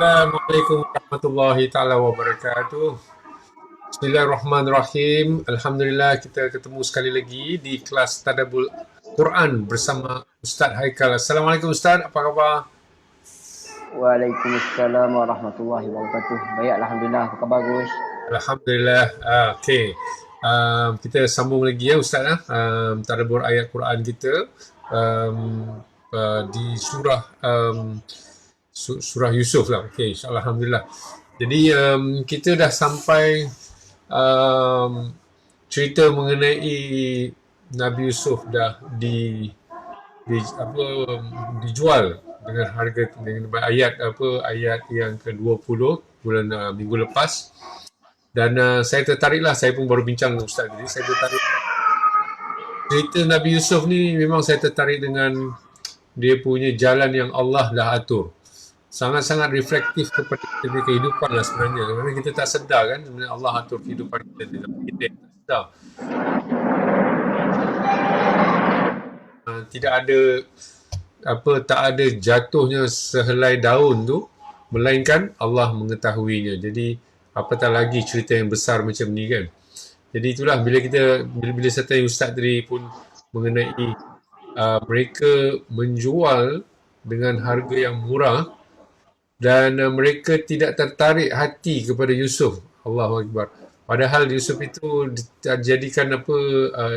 Assalamualaikum warahmatullahi taala wabarakatuh. Bismillahirrahmanirrahim. Alhamdulillah kita ketemu sekali lagi di kelas Tadabbur Quran bersama Ustaz Haikal. Assalamualaikum Ustaz, apa khabar? Waalaikumsalam warahmatullahi wabarakatuh. Baik, Alhamdulillah. Apa khabar, Gus? Alhamdulillah. Okey. Kita sambung lagi ya Ustaz Tadabbur ayat Quran kita um, di surah Yusuf lah. Okey, insya-Allah alhamdulillah. Jadi kita dah sampai um, cerita mengenai Nabi Yusuf dah di apa dijual dengan harga dengan ayat yang ke-20 bulan minggu lepas dan saya tertariklah, saya pun baru bincang dengan Ustaz tadi, saya tertarik cerita Nabi Yusuf ni. Memang saya tertarik dengan dia punya jalan yang Allah dah atur, sangat-sangat reflektif kepada kita punya kehidupan lah sebenarnya, kerana kita tak sedar kan sebenarnya Allah atur kehidupan kita dengan kita yang tak sedar. Tidak ada tak ada jatuhnya sehelai daun tu, melainkan Allah mengetahuinya. Jadi apatah lagi cerita yang besar macam ni kan. Jadi itulah bila saya tanya Ustaz tadi pun mengenai mereka menjual dengan harga yang murah dan mereka tidak tertarik hati kepada Yusuf. Allahu Akbar. Padahal Yusuf itu dijadikan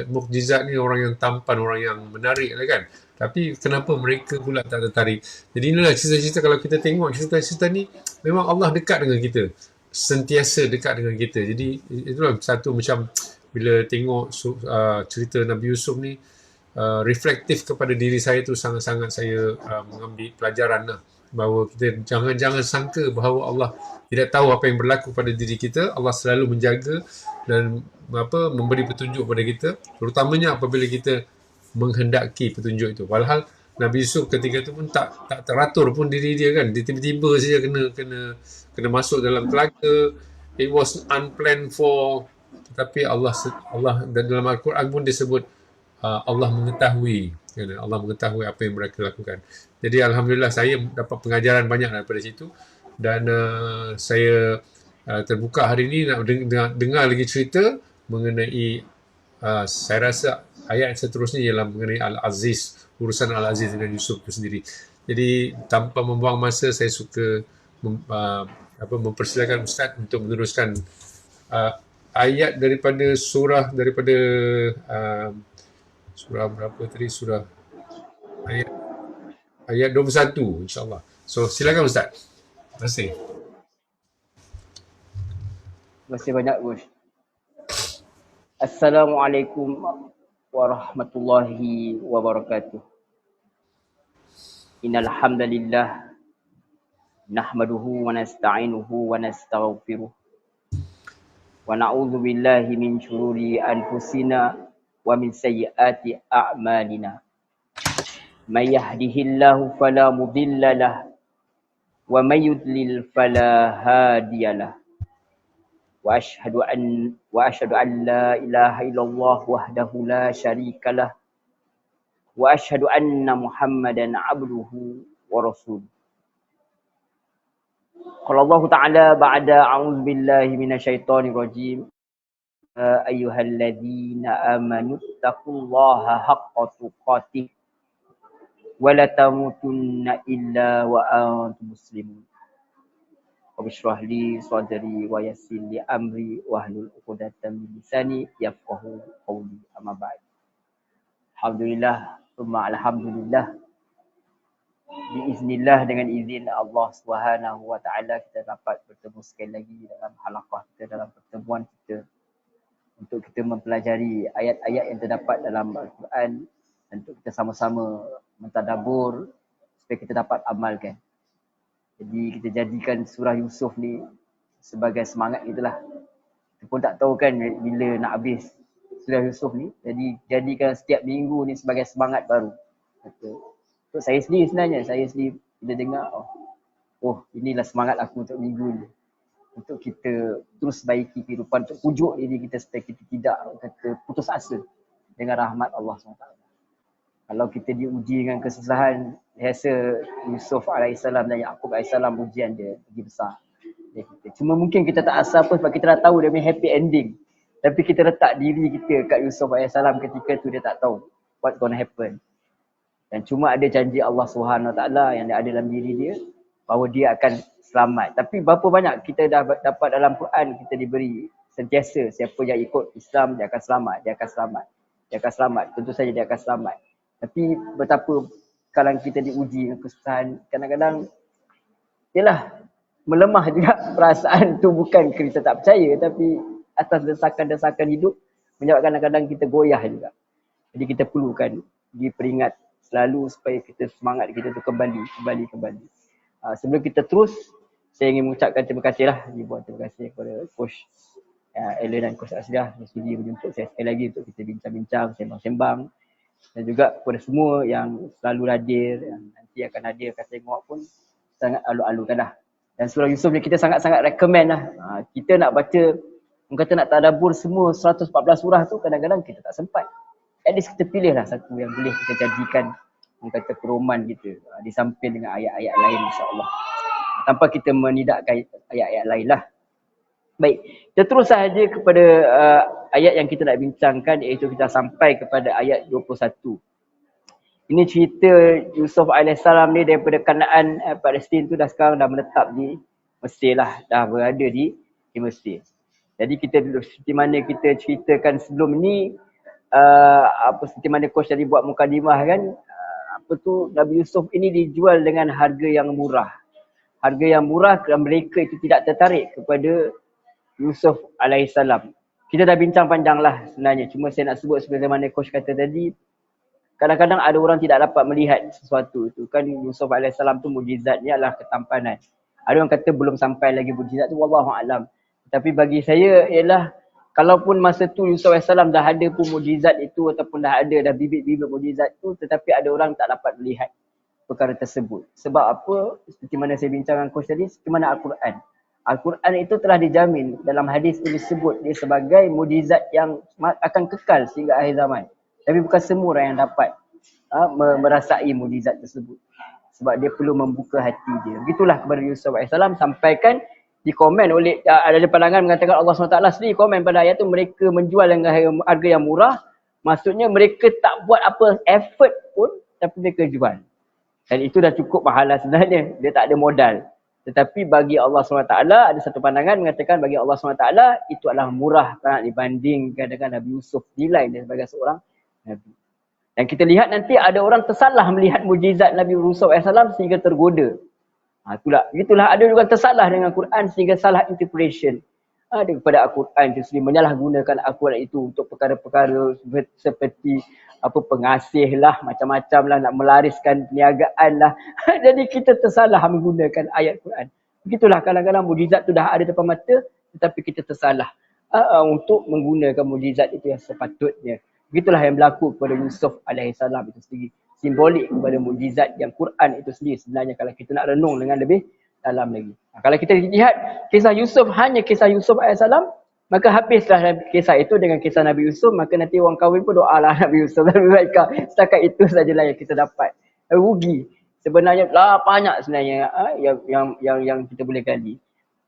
mukjizat ni, orang yang tampan, orang yang menarik lah kan. Tapi kenapa mereka pula tak tertarik? Jadi inilah cerita-cerita, kalau kita tengok cerita-cerita ni, memang Allah dekat dengan kita. Sentiasa dekat dengan kita. Jadi itulah satu macam bila tengok cerita Nabi Yusuf ni, reflektif kepada diri saya tu, sangat-sangat saya mengambil pelajaran lah. Bahawa kita jangan sangka bahawa Allah tidak tahu apa yang berlaku pada diri kita. Allah selalu menjaga dan memberi petunjuk kepada kita, terutamanya apabila kita menghendaki petunjuk itu. Walhal Nabi Yusuf ketika itu pun tak teratur pun diri dia kan. Dia tiba-tiba saja kena masuk dalam telaga. It was unplanned for. Tetapi Allah dan dalam Al-Quran pun disebut Allah mengetahui. Allah mengetahui apa yang mereka lakukan. Jadi alhamdulillah saya dapat pengajaran banyak daripada situ, dan saya terbuka hari ini nak dengar lagi cerita mengenai saya rasa ayat seterusnya ialah mengenai Al-Aziz, urusan Al-Aziz dengan Yusuf itu sendiri. Jadi tanpa membuang masa, saya suka mempersilakan Ustaz untuk meneruskan ayat daripada surah berapa tadi, ayat 21 insya-Allah. So silakan Ustaz. Terima kasih. Terima kasih banyak, Gus. Assalamualaikum warahmatullahi wabarakatuh. Innal hamdalillah nahmaduhu wa nasta'inuhu wa nastaghfiruh. Wa na'udzu billahi min syururi anfusina wa min sayyiati a'malina. May yahdihillahu fala mudilla lahu wa may yudlil fala hadiyalah. Wa asyhadu an la ilaha illallah wahdahu la syarikalah wa asyhadu anna Muhammadan abduhu wa rasuluh. Qala Allah Ta'ala ba'da a'udzu billahi minasyaitonir rajim. Ayyuhalladzina amanu taqullaha haqqa tuqatih wa la tamutunna illa wa antum muslimun. Wabishrah li sadri wa yassir li amri wahlul 'uqdatam min lisani yafqahu qawli. Amma ba'd. Alhamdulillah, summa alhamdulillah. Biiznillah, dengan izin Allah Subhanahu wa taala, kita dapat bertemu sekali lagi dalam halaqah kita, dalam pertemuan kita, untuk kita mempelajari ayat-ayat yang terdapat dalam Al-Quran, untuk kita sama-sama mentadabbur supaya kita dapat amalkan. Jadi kita jadikan surah Yusuf ni sebagai semangat kita lah. Kita pun tak tahu kan bila nak habis surah Yusuf ni. Jadi jadikan setiap minggu ni sebagai semangat baru. Untuk saya sendiri sebenarnya, bila dengar, inilah semangat aku untuk minggu ni. Untuk kita terus baiki kehidupan, untuk pujuk diri kita supaya kita tidak kata putus asa dengan rahmat Allah SWT. Kalau kita diuji dengan kesusahan, rasa Yusuf AS dan Yaqub AS ujian dia lagi besar. Cuma mungkin kita tak asal pun sebab kita dah tahu dia punya happy ending. Tapi kita letak diri kita kat Yusuf AS ketika tu dia tak tahu what's gonna happen. Dan cuma ada janji Allah SWT yang ada dalam diri dia bahawa dia akan selamat. Tapi berapa banyak kita dah dapat dalam Quran, kita diberi sentiasa siapa yang ikut Islam dia akan selamat, dia akan selamat, dia akan selamat. Tentu saja dia akan selamat. Tapi betapa kalau kita diuji dengan kesusahan, kadang-kadang yalah melemah juga perasaan tu, bukan kita tak percaya, tapi atas desakan-desakan hidup menyebabkan kadang-kadang kita goyah juga. Jadi kita perlukan diperingat selalu supaya kita semangat kita tu kembali. Sebelum kita terus, saya ingin mengucapkan terima kasih lah, terima kasih kepada Coach Alan dan Coach Asliah yang sudi menjemput saya sekali lagi untuk kita bincang-bincang, sembang-sembang. Dan juga kepada semua yang selalu hadir, yang nanti akan hadir akan tengok pun sangat alu-alukan dah. Dan surah Yusuf ni kita sangat-sangat recommend lah. Kita nak baca, orang kata nak tadabbur semua 114 surah tu kadang-kadang kita tak sempat. At least kita pilih lah satu yang boleh kita jadikan orang kata pedoman kita di samping dengan ayat-ayat lain insya-Allah. Tanpa kita menidakkan ayat-ayat lain lah. Baik, kita terus sahaja kepada ayat yang kita nak bincangkan, iaitu kita sampai kepada ayat 21. Ini cerita Yusuf AS ni daripada Kanaan Palestin tu sekarang dah menetap di Mesir lah, dah berada di Mesir. Jadi kita seperti mana kita ceritakan sebelum ni, seperti mana coach tadi buat mukadimah kan, Nabi Yusuf ini dijual dengan harga yang murah. Harga yang murah kerana mereka itu tidak tertarik kepada Yusuf AS. Kita dah bincang panjang lah sebenarnya. Cuma saya nak sebut seperti mana coach kata tadi, kadang-kadang ada orang tidak dapat melihat sesuatu itu. Kan Yusuf AS tu mujizatnya adalah ketampanan. Ada orang kata belum sampai lagi mujizat tu, wallahualam. Tapi bagi saya ialah, kalaupun masa tu Yusuf AS dah ada pun mujizat itu, ataupun dah ada bibit-bibit mujizat tu, tetapi ada orang tak dapat melihat perkara tersebut. Sebab apa? Seperti mana saya bincang dengan coach tadi, seperti mana Al-Quran. Al-Quran itu telah dijamin dalam hadis ini disebut dia sebagai mujizat yang akan kekal sehingga akhir zaman. Tapi bukan semua orang yang dapat merasai mujizat tersebut. Sebab dia perlu membuka hati dia. Begitulah kepada Yusuf AS, sampaikan dikomen oleh, ada pandangan mengatakan Allah SWT sendiri komen pada ayat tu, mereka menjual dengan harga yang murah. Maksudnya mereka tak buat apa effort pun, tapi mereka jual. Dan itu dah cukup pahala sebenarnya. Dia tak ada modal. Tetapi bagi Allah SWT, ada satu pandangan mengatakan bagi Allah SWT itu adalah murah sangat dibandingkan dengan Nabi Yusuf, nilai dia sebagai seorang Nabi. Dan kita lihat nanti ada orang tersalah melihat mujizat Nabi Yusuf AS sehingga tergoda. Itulah ada juga tersalah dengan Quran sehingga salah interpretation. Ada kepada Al-Quran itu sendiri, menyalahgunakan Al-Quran itu untuk perkara-perkara seperti pengasih lah, macam-macam lah, nak melariskan perniagaan lah. Jadi kita tersalah menggunakan ayat Quran. Begitulah kadang-kadang mujizat tu dah ada depan mata, tetapi kita tersalah untuk menggunakan mujizat itu yang sepatutnya. Begitulah yang berlaku kepada Yusuf AS itu sendiri. Simbolik kepada mujizat yang Quran itu sendiri sebenarnya kalau kita nak renung dengan lebih dalam lagi. Kalau kita lihat kisah Yusuf, hanya kisah Yusuf AS, maka habislah kisah itu dengan kisah Nabi Yusuf, maka nanti orang kahwin pun doalah Nabi Yusuf dan mereka. Setakat itu sajalah yang kita dapat. Rugi. Sebenarnya banyak sebenarnya yang kita boleh gali.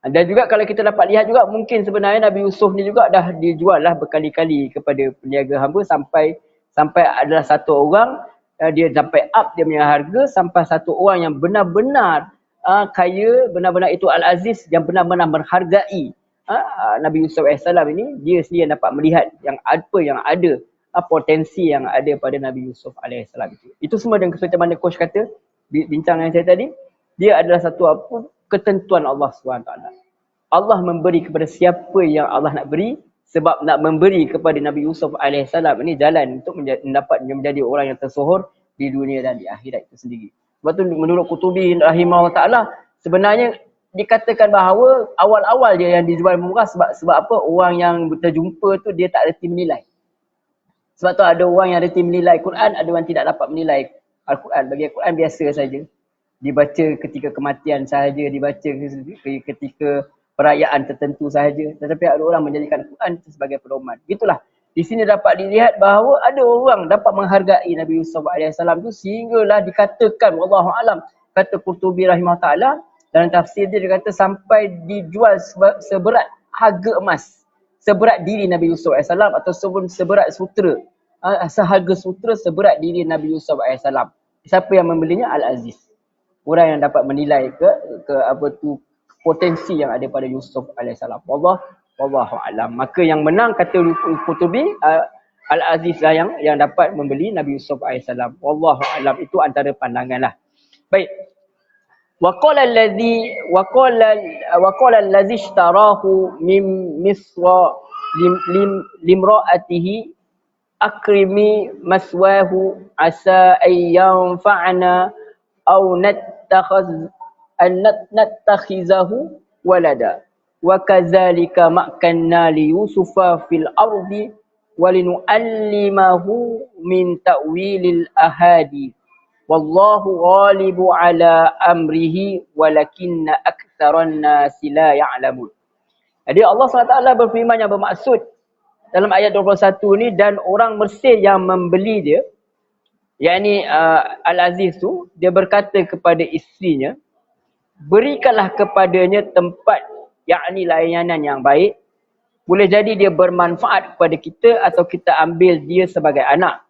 Dan juga kalau kita dapat lihat juga, mungkin sebenarnya Nabi Yusuf ni juga dah dijual lah berkali-kali kepada peniaga hamba sampai adalah satu orang, dia sampai up dia punya harga sampai satu orang yang benar-benar kaya, benar-benar itu Al-Aziz, yang benar-benar menghargai Nabi Yusuf AS ini. Dia sendiri yang dapat melihat yang apa yang ada, potensi yang ada pada Nabi Yusuf AS itu. Itu semua dengan seperti mana coach kata, bincangan saya tadi, dia adalah satu ketentuan Allah SWT. Allah memberi kepada siapa yang Allah nak beri, sebab nak memberi kepada Nabi Yusuf AS ini jalan untuk menjadi orang yang tersohor di dunia dan di akhirat itu sendiri. Sebab tu menurut Qutubi rahimahullah ta'ala, sebenarnya dikatakan bahawa awal-awal dia yang dijual murah sebab apa? Orang yang terjumpa tu dia tak reti menilai. Sebab tu ada orang yang reti menilai Quran, ada orang tidak dapat menilai Al-Quran. Bagi Al-Quran biasa saja. Dibaca ketika kematian sahaja, dibaca ketika perayaan tertentu sahaja. Tetapi ada orang menjadikan Quran itu sebagai pedoman. Itulah Di sini dapat dilihat bahawa ada orang dapat menghargai Nabi Yusuf AS tu sehinggalah dikatakan, wallahu alam, kata Qurtubi rahimahullah ta'ala, dalam tafsir dia kata sampai dijual seberat harga emas, seberat diri Nabi Yusuf AS atau seberat sutera, seharga sutera seberat diri Nabi Yusuf AS. Siapa yang membelinya? Al-Aziz. Orang yang dapat menilai ke apa tu potensi yang ada pada Yusuf AS. Wallahu alam. Maka yang menang kata Qurtubi, Al-Aziz lah yang dapat membeli Nabi Yusuf AS. Wallahu alam. Itu antara pandangan lah. Baik. وقال الذي اشتراه من مصر لامرأته أكرمي مثواه عسى أن ينفعنا أو نتخذه ولدا وكذلك مكنا ليوسف في الأرض ولنعلمه من تأويل الأحاديث Wallahu ghalibu ala amrihi walakinna aktsaran nasi la ya'lamun. Jadi Allah SWT berfirman yang bermaksud dalam ayat 21 ni, dan orang Mesir yang membeli dia, yakni Al-Aziz tu, dia berkata kepada isterinya, berikanlah kepadanya tempat, yakni layanan yang baik. Boleh jadi dia bermanfaat kepada kita atau kita ambil dia sebagai anak.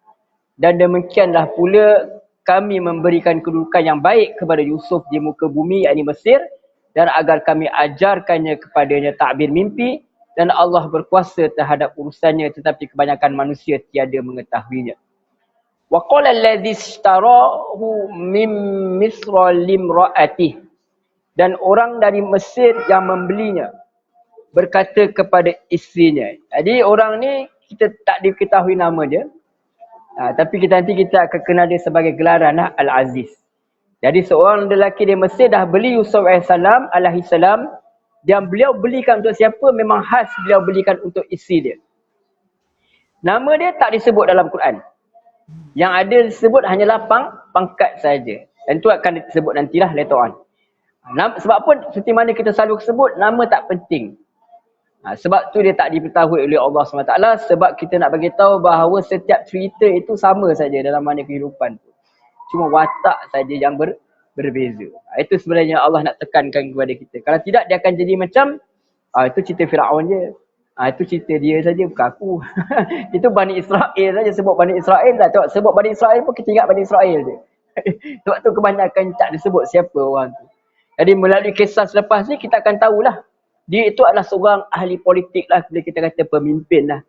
Dan demikianlah pula kami memberikan kedudukan yang baik kepada Yusuf di muka bumi, yakni Mesir, dan agar kami ajarkannya kepadanya takbir mimpi, dan Allah berkuasa terhadap urusannya tetapi kebanyakan manusia tiada mengetahuinya. Wa qala allazi ishtarahu min misra limraatih, dan orang dari Mesir yang membelinya berkata kepada isterinya. Jadi orang ni kita tak diketahui nama dia. Tapi nanti kita akan kenal dia sebagai gelaran Al-Aziz. Jadi seorang lelaki di Mesir dah beli Yusuf alaihissalam, dan beliau belikan untuk siapa? Memang khas beliau belikan untuk isteri dia. Nama dia tak disebut dalam Quran. Yang ada disebut hanyalah pangkat saja. Dan itu akan disebut nantilah later on. Sebab pun seperti mana kita selalu sebut, nama tak penting. Sebab tu dia tak diberitahui oleh Allah SWT, sebab kita nak bagi tahu bahawa setiap cerita itu sama saja dalam mana kehidupan tu. Cuma watak saja yang berbeza. Itu sebenarnya Allah nak tekankan kepada kita. Kalau tidak, dia akan jadi macam itu cerita Firaun je. Itu cerita dia saja, bukan aku. Itu Bani Israel saja, sebut Bani Israel lah. Tengok, sebut Bani Israel pun kita ingat Bani Israel je. Sebab tu kebanyakan tak disebut siapa orang tu. Jadi melalui kisah selepas ni kita akan tahulah dia itu adalah seorang ahli politik lah, bila kita kata pemimpin lah.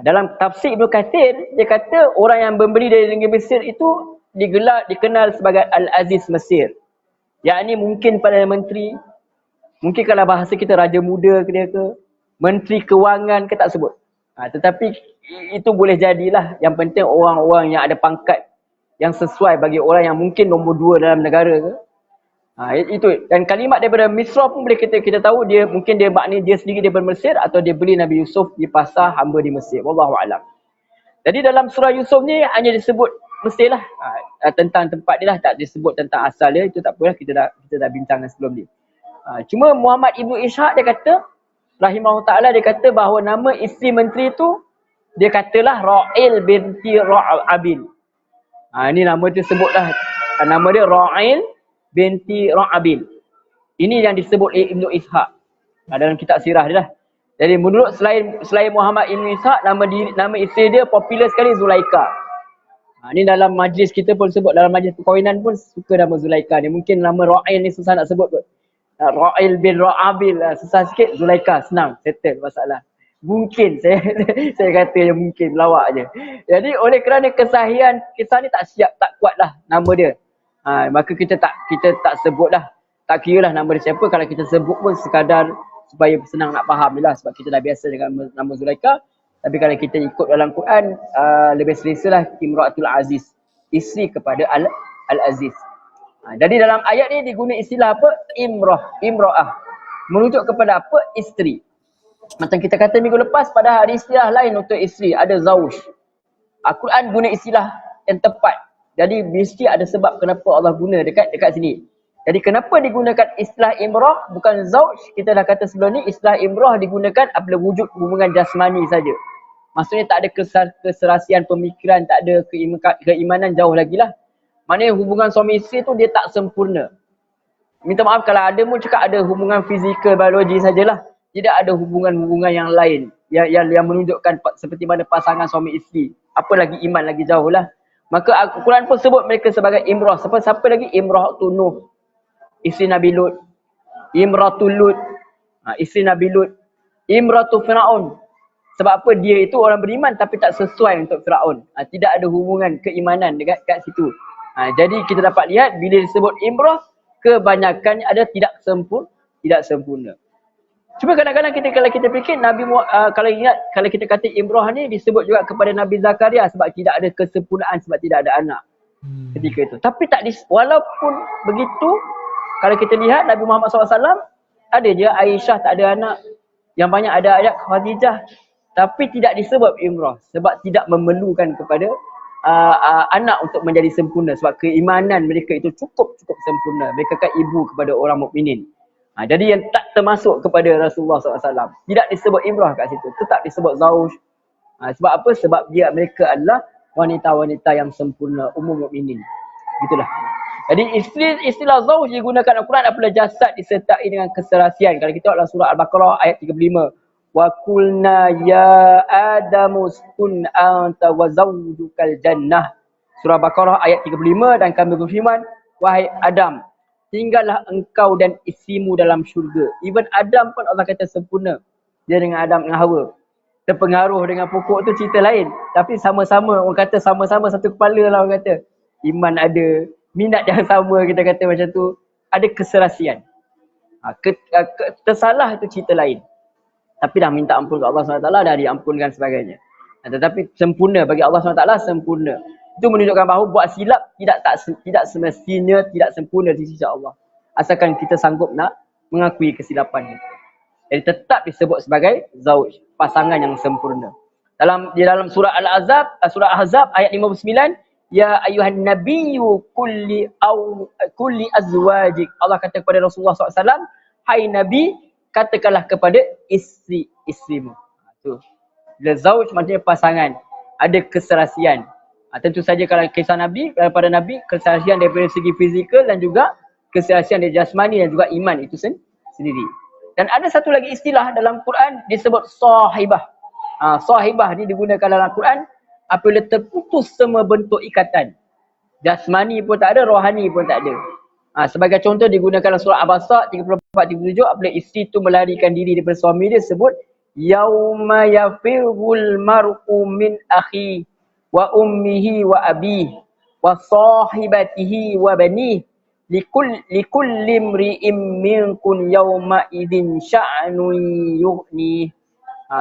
Dalam tafsir Ibn Kathir, dia kata orang yang membeli dari negeri Mesir itu dikenal sebagai Al-Aziz Mesir. Yakni mungkin Perdana Menteri, mungkin kalau bahasa kita Raja Muda ke dia ke, Menteri Kewangan ke tak sebut. Tetapi itu boleh jadilah, yang penting orang-orang yang ada pangkat yang sesuai bagi orang yang mungkin nombor 2 dalam negara ke. Itu. Dan kalimat daripada Misra pun boleh kita tahu dia mungkin dia makna dia sendiri daripada Mesir atau dia beli Nabi Yusuf di pasar hamba di Mesir. Wallahu alam. Jadi dalam surah Yusuf ni hanya disebut Mesir lah. Tentang tempat dia lah, tak disebut tentang asal dia. Itu tak apalah, kita dah bincangkan sebelum ni. Cuma Muhammad Ibn Ishaq dia kata, rahimahullah ta'ala, dia kata bahawa nama isteri menteri tu, dia katalah Ra'il binti Ra'abil. Ini nama dia sebutlah. Nama dia Ra'il binti Ra'abil. Ini yang disebut Ibnu Ishaq dalam kitab sirah dia lah. Jadi menurut selain Muhammad Ibn Ishaq, nama isteri dia popular sekali Zulaika. Ini dalam majlis kita pun sebut, dalam majlis perkahwinan pun suka nama Zulaika ni. Mungkin nama Ra'il ni susah nak sebut kot. Ra'il bin Ra'abil susah sikit, Zulaika senang, settle masalah. Mungkin saya kata yang mungkin lawak je. Jadi oleh kerana kesahihan kisah ni tak siap, tak kuat lah nama dia. Maka kita tak sebutlah, tak kira lah nama dia siapa. Kalau kita sebut pun sekadar supaya senang nak faham je lah, sebab kita dah biasa dengan nama Zulaika. Tapi kalau kita ikut dalam Quran, lebih selesalah Imra'atul Aziz, isteri kepada Al-Aziz. Jadi dalam ayat ni diguna istilah apa? Imra'ah. Merujuk kepada apa? Isteri. Macam kita kata minggu lepas, pada ada istilah lain untuk isteri, ada zawj. Al-Quran guna istilah yang tepat. Jadi mesti ada sebab kenapa Allah guna dekat sini. Jadi kenapa digunakan istilah imrah bukan zauj? Kita dah kata sebelum ni istilah imrah digunakan apabila wujud hubungan jasmani saja. Maksudnya tak ada keserasian pemikiran, tak ada keimanan, jauh lagi lah. Maknanya hubungan suami isteri tu dia tak sempurna. Minta maaf kalau ada pun cakap ada hubungan fizikal, biologi sajalah. Tidak ada hubungan-hubungan yang lain yang menunjukkan seperti mana pasangan suami isteri. Apa lagi iman lagi jauh lah. Maka Al-Quran pun sebut mereka sebagai imrah. Siapa lagi? Imrah tu Nuh, isteri Nabi Lut. Imratul Lut, isteri Nabi Lut. Imratul Fir'aun. Sebab apa? Dia itu orang beriman tapi tak sesuai untuk Fir'aun. Tidak ada hubungan keimanan kat situ. Jadi kita dapat lihat bila disebut imrah, kebanyakan ada tidak sempurna. Cuma kadang-kadang kalau kita fikir Nabi kalau kita kata imrah ni disebut juga kepada Nabi Zakaria sebab tidak ada kesempurnaan, sebab tidak ada anak ketika itu. Tapi walaupun begitu, kalau kita lihat Nabi Muhammad SAW ada je Aisyah tak ada anak, yang banyak ada ayat Khadijah, tapi tidak disebut imrah sebab tidak memerlukan kepada anak untuk menjadi sempurna, sebab keimanan mereka itu cukup sempurna. Mereka kan ibu kepada orang mukminin. Jadi yang tak termasuk kepada Rasulullah SAW tidak disebut imrah kat situ, tetap disebut zauj. Sebab apa? Sebab mereka adalah wanita-wanita yang sempurna, umum mukminin. Gitulah. Jadi istilah zauj digunakan Al-Quran apabila jasad disertai dengan keserasian. Kalau kita dalam surah Al-Baqarah ayat 35, wa qulna ya adamu uskun anta wa zawjukal jannah. Surah Baqarah ayat 35, dan kami berfirman, wahai Adam, tinggallah engkau dan isterimu dalam syurga. Even Adam pun Allah kata sempurna. Dia dengan Adam dengan Hawa. Terpengaruh dengan pokok tu cerita lain. Tapi sama-sama, orang kata sama-sama satu kepala lah orang kata. Iman ada, minat yang sama, kita kata macam tu. Ada keserasian. Tersalah itu cerita lain. Tapi dah minta ampun ke Allah SWT, dah diampunkan sebagainya. Tetapi sempurna bagi Allah SWT, sempurna. Itu menunjukkan bahawa buat silap tidak semestinya tidak sempurna di sisi Allah. Asalkan kita sanggup nak mengakui kesilapan itu. Jadi tetap disebut sebagai zauj, pasangan yang sempurna. Di dalam surah Al-Ahzab ayat 59, ya ayuhan nabiyyu kulli azwajik. Allah kata kepada Rasulullah SAW, hai Nabi, katakanlah kepada isteri-isterimu. Bila zauj maksudnya pasangan, ada keserasian. Tentu saja kalau kisah Nabi, daripada Nabi, keserasian daripada segi fizikal dan juga keserasian dari jasmani dan juga iman itu sendiri. Dan ada satu lagi istilah dalam Quran disebut sahibah. Sahibah ni digunakan dalam Quran apabila terputus semua bentuk ikatan. Jasmani pun tak ada, rohani pun tak ada. Sebagai contoh digunakan dalam surah Abasa 34-37, apabila isteri tu melarikan diri daripada suami dia, sebut yauma yafirul mar'u min akhi wa ummihi wa abihi wa sahibatihi wa banihi likulli imri'in minkum yawma idzin sya'nun yughni.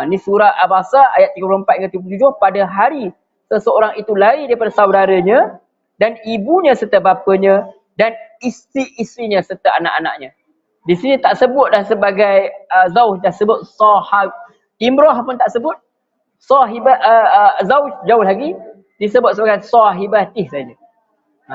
Ni surah Abasa ayat 34-37. Pada hari seseorang itu lari daripada saudaranya dan ibunya serta bapanya dan isteri-isterinya serta anak-anaknya. Di sini tak sebut dah sebagai zauj, dah sebut sahab. Imrah pun tak sebut. Sahibah zauj jauh lagi, disebut sebagai sahibatih saja.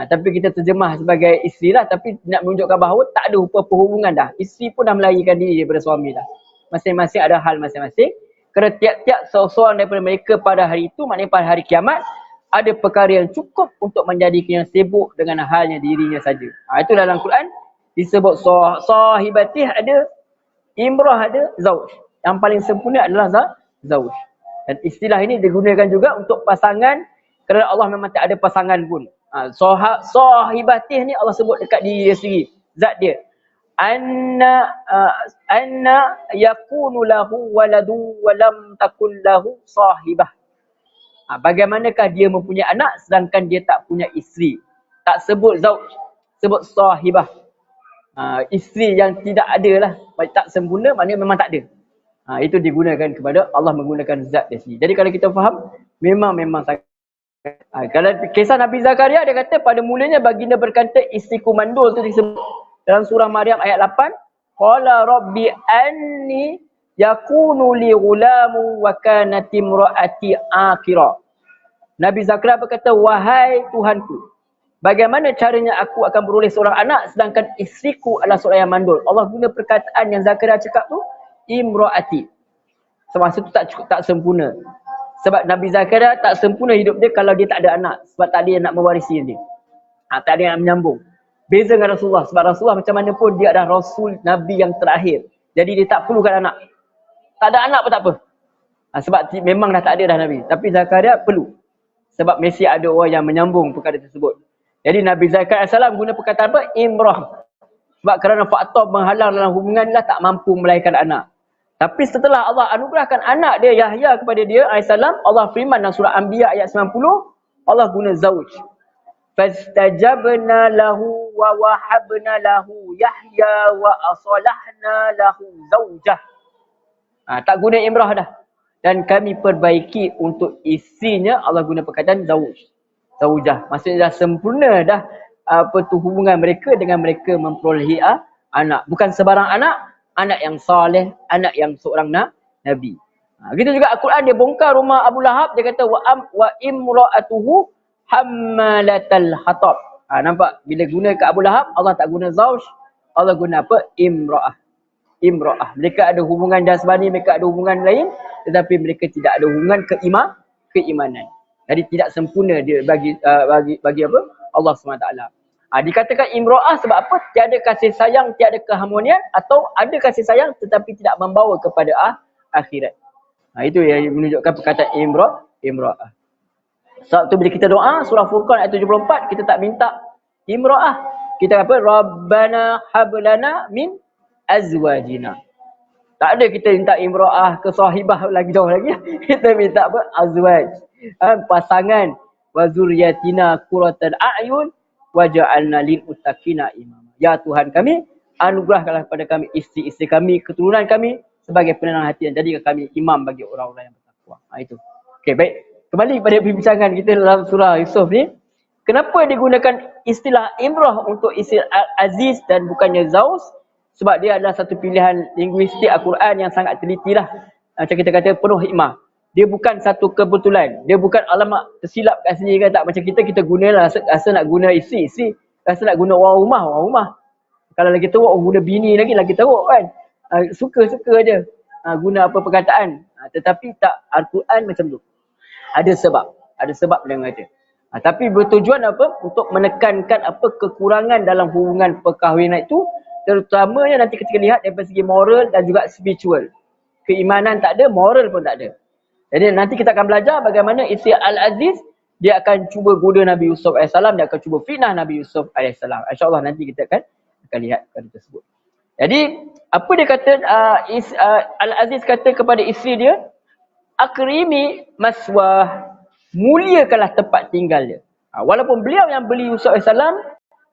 Tapi kita terjemah sebagai isteri lah, tapi nak menunjukkan bahawa tak ada apa-apa hubungan dah. Isteri pun dah melarikan diri daripada suami dah. Masing-masing ada hal masing-masing. Kerana tiap-tiap seorang daripada mereka pada hari itu, maknanya pada hari kiamat, ada perkara yang cukup untuk menjadikan yang sibuk dengan halnya dirinya saja. Itu dalam Quran disebut sahibatih ada, imrah ada, zauj. Yang paling sempurna adalah zauj. Dan istilah ini digunakan juga untuk pasangan, kerana Allah memang tak ada pasangan pun. Sahibatih ni Allah sebut dekat diri dia sendiri, zat dia. Anna yakunu lahu waladu wa lam takun lahu sahibah. Bagaimanakah dia mempunyai anak sedangkan dia tak punya isteri? Tak sebut zauj, sebut sahibah. Isteri yang tidak ada lah, tak sempurna, maknanya memang tak ada. Itu digunakan kepada Allah, menggunakan zat dia sendiri. Jadi kalau kita faham, memang sangat. Kalau kisah Nabi Zakaria, dia kata pada mulanya baginda berkata isteriku mandul tu disebut dalam surah Maryam ayat 8. Qala rabbi anni yakunu li ghulamu wa kanat imraati aqira. Nabi Zakaria berkata, wahai Tuhanku, bagaimana caranya aku akan beroleh seorang anak sedangkan isteriku adalah seorang yang mandul. Allah guna perkataan yang Zakaria cakap tu, imraati. Semasa tu tak sempurna. Sebab Nabi Zakaria tak sempurna hidup dia kalau dia tak ada anak. Sebab tak ada yang nak mewarisi dia. Tak ada yang menyambung. Beza dengan Rasulullah. Sebab Rasulullah macam mana pun dia adalah Rasul Nabi yang terakhir. Jadi dia tak perlukan anak. Tak ada anak pun tak apa. Sebab memang dah tak ada dah Nabi. Tapi Zakaria perlu. Sebab mesti ada orang yang menyambung perkara tersebut. Jadi Nabi Zakaria AS guna perkataan apa? Imrah. Sebab kerana faktor menghalang dalam hubungan lah tak mampu melahirkan anak. Tapi setelah Allah anugerahkan anak dia Yahya kepada dia AS, Allah firman dalam surah Anbiya ayat 90, Allah guna zauj. Fastajabna lahu wa wahabna lahu Yahya wa asalahna lahu zaujah. Tak guna imrah dah. Dan kami perbaiki untuk isinya, Allah guna perkataan zaujah. Maksudnya dah sempurna dah hubungan mereka dengan mereka memperolehi anak. Bukan sebarang anak yang soleh, anak yang seorang nabi. Gitu juga Al-Quran dia bongkar rumah Abu Lahab, dia kata wa imra'atuhu hammalatal hatab. Nampak bila guna ke Abu Lahab, Allah tak guna zauj, Allah guna apa? Imra'ah. Mereka ada hubungan jasmani, mereka ada hubungan lain, tetapi mereka tidak ada hubungan keimanan. Jadi tidak sempurna dia bagi apa? Allah SWT. Dikatakan imra'ah sebab apa? Tiada kasih sayang, tiada keharmonian, atau ada kasih sayang tetapi tidak membawa kepada akhirat. Itu yang menunjukkan perkataan imra'ah. Sebab tu bila kita doa surah Furqan ayat 74, kita tak minta imra'ah. Kita apa? Rabbana hablana min azwajina. Tak ada kita minta imra'ah ke sahibah lagi jauh lagi. Kita minta apa? Azwaj. Pasangan. Wa zurriyatina qurratan a'yun waja'alna lil muttaqina imama. Ya Tuhan kami, anugerahkanlah kepada kami isteri-isteri kami, keturunan kami sebagai penenang hati, dan jadikan kami imam bagi orang-orang yang bertakwa. Itu. Okey, baik. Kembali kepada perbincangan kita dalam surah Yusuf ni. Kenapa digunakan istilah imrah untuk istilah Aziz dan bukannya Zaus? Sebab dia adalah satu pilihan linguistik Al-Quran yang sangat teliti lah. Macam kita kata penuh hikmah. Dia bukan satu kebetulan. Dia bukan alamak tersilap kat sini kan. Tak macam kita gunalah. Rasa nak guna isteri. Rasa nak guna orang rumah. Kalau lagi teruk, guna bini lagi teruk kan. Suka-suka je. Guna apa perkataan. Tetapi tak, Al-Quran macam tu. Ada sebab dia kata. Tapi bertujuan apa? Untuk menekankan apa kekurangan dalam hubungan perkahwinan itu. Terutamanya nanti kita lihat daripada segi moral dan juga spiritual. Keimanan tak ada, moral pun tak ada. Jadi nanti kita akan belajar bagaimana isteri Al-Aziz, dia akan cuba goda Nabi Yusuf AS, dia akan cuba fitnah Nabi Yusuf AS. InsyaAllah nanti kita akan lihat perkara tersebut. Jadi, apa dia kata, Al-Aziz kata kepada isteri dia, akrimi maswah, muliakanlah tempat tinggal dia. Walaupun beliau yang beli Yusuf AS,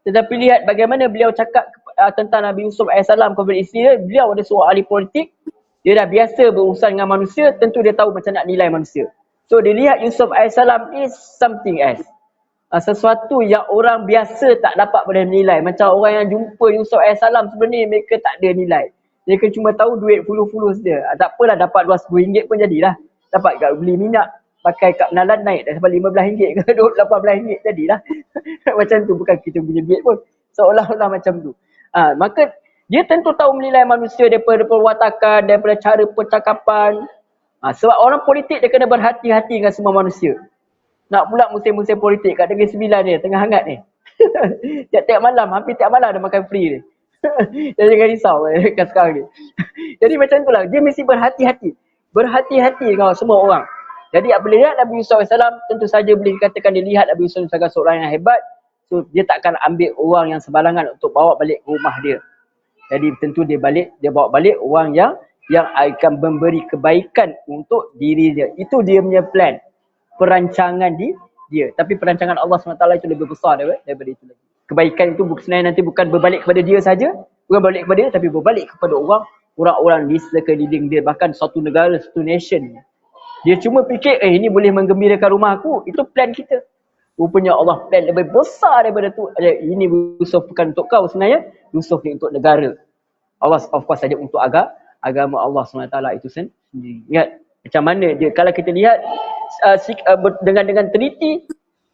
tetapi lihat bagaimana beliau cakap tentang Nabi Yusuf AS kepada isteri dia. Beliau ada seorang ahli politik. Dia dah biasa berurusan dengan manusia. Tentu dia tahu macam nak nilai manusia. So dia lihat Yusuf AS is something else. Sesuatu yang orang biasa tak dapat boleh menilai. Macam orang yang jumpa Yusuf AS sebelum ni, mereka tak ada nilai. Mereka cuma tahu duit fulus-fulus dia. Tak apalah, dapat RM20 pun jadilah. Dapat kat beli minyak. Pakai kat penalan naik dah sampai RM15 ke RM18 jadilah. Macam tu, bukan kita punya duit pun. Seolah-olah macam tu. Maka dia tentu tahu menilai manusia daripada perwatakan, daripada cara percakapan. Sebab orang politik dia kena berhati-hati dengan semua manusia. Nak pula musim-musim politik kat Negeri Sembilan ni, tengah hangat ni. Tiap-tiap malam, hampir tiap malam ada makan free ni. Jadi jangan risau kat sekarang ni. Jadi macam itulah, dia mesti berhati-hati. Berhati-hati dengan semua orang. Jadi apabila lihat Nabi Yusuf AS, tentu saja boleh dikatakan dia lihat Nabi Yusuf sebagai seorang yang hebat. So dia takkan ambil orang yang sembarangan untuk bawa balik ke rumah dia. Jadi tentu dia bawa balik orang yang akan memberi kebaikan untuk diri dia. Itu dia punya plan. Perancangan dia. Tapi perancangan Allah SWT itu lebih besar daripada itu lagi. Kebaikan itu sebenarnya nanti bukan berbalik kepada dia saja, bukan berbalik kepada dia, tapi berbalik kepada orang-orang di sekeliling dia, bahkan satu negara, satu nation. Dia cuma fikir, ini boleh menggembirakan rumah aku. Itu plan kita. Rupanya Allah plan lebih besar daripada tu. Ini Yusuf bukan untuk kau sebenarnya. Yusuf ni untuk negara. Allah of course saja untuk agama Allah SWT itu sendiri. Ingat macam mana dia, kalau kita lihat dengan teliti,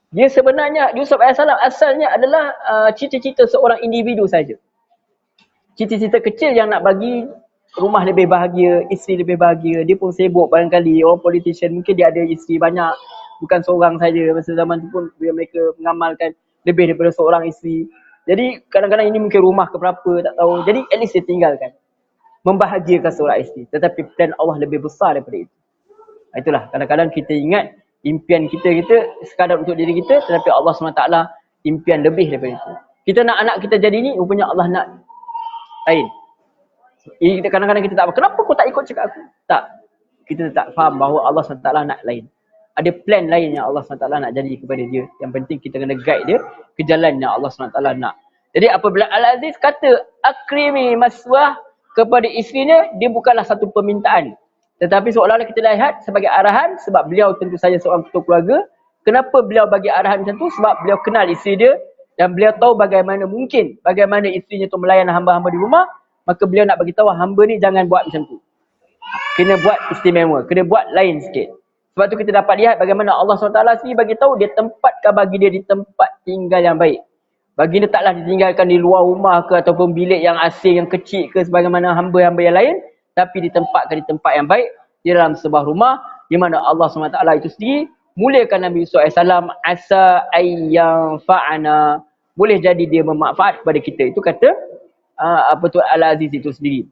dia sebenarnya Yusuf AS asalnya adalah cita-cita seorang individu saja. Cita-cita kecil yang nak bagi rumah lebih bahagia, isteri lebih bahagia, dia pun sibuk barangkali. Orang politician mungkin dia ada isteri banyak, bukan seorang saja. Masa zaman tu pun mereka mengamalkan lebih daripada seorang isteri. Jadi kadang-kadang ini mungkin rumah ke berapa, tak tahu. Jadi at least dia tinggalkan, membahagiakan seorang isteri. Tetapi plan Allah lebih besar daripada itu. Itulah, kadang-kadang kita ingat impian kita sekadar untuk diri kita, tetapi Allah SWT impian lebih daripada itu. Kita nak anak kita jadi ni, rupanya Allah nak lain. Kadang-kadang kita tak faham, kenapa kau tak ikut cakap aku? Tak. Kita tak faham bahawa Allah SWT nak lain. Ada plan lain yang Allah SWT nak jadi kepada dia. Yang penting kita kena guide dia ke jalan yang Allah SWT nak. Jadi apabila Al-Aziz kata akrimi maswah kepada isterinya, dia bukanlah satu permintaan. Tetapi seolah-olah kita lihat sebagai arahan, sebab beliau tentu saja seorang ketua keluarga. Kenapa beliau bagi arahan macam tu? Sebab beliau kenal isteri dia dan beliau tahu bagaimana isterinya tu melayan hamba-hamba di rumah. Maka beliau nak bagi tahu hamba ni jangan buat macam tu. Kena buat istimewa, kena buat lain sikit. Sebab tu kita dapat lihat bagaimana Allah SWT sendiri bagi tahu dia tempatkan bagi dia di tempat tinggal yang baik. Baginda taklah ditinggalkan di luar rumah ke ataupun bilik yang asing, yang kecil ke sebagaimana hamba-hamba yang lain, tapi ditempatkan di tempat yang baik di dalam sebuah rumah di mana Allah SWT itu sendiri muliakan Nabi Yusuf AS. Asa ayyam fa'ana, boleh jadi dia bermanfaat kepada kita. Itu kata Al-Aziz itu sendiri.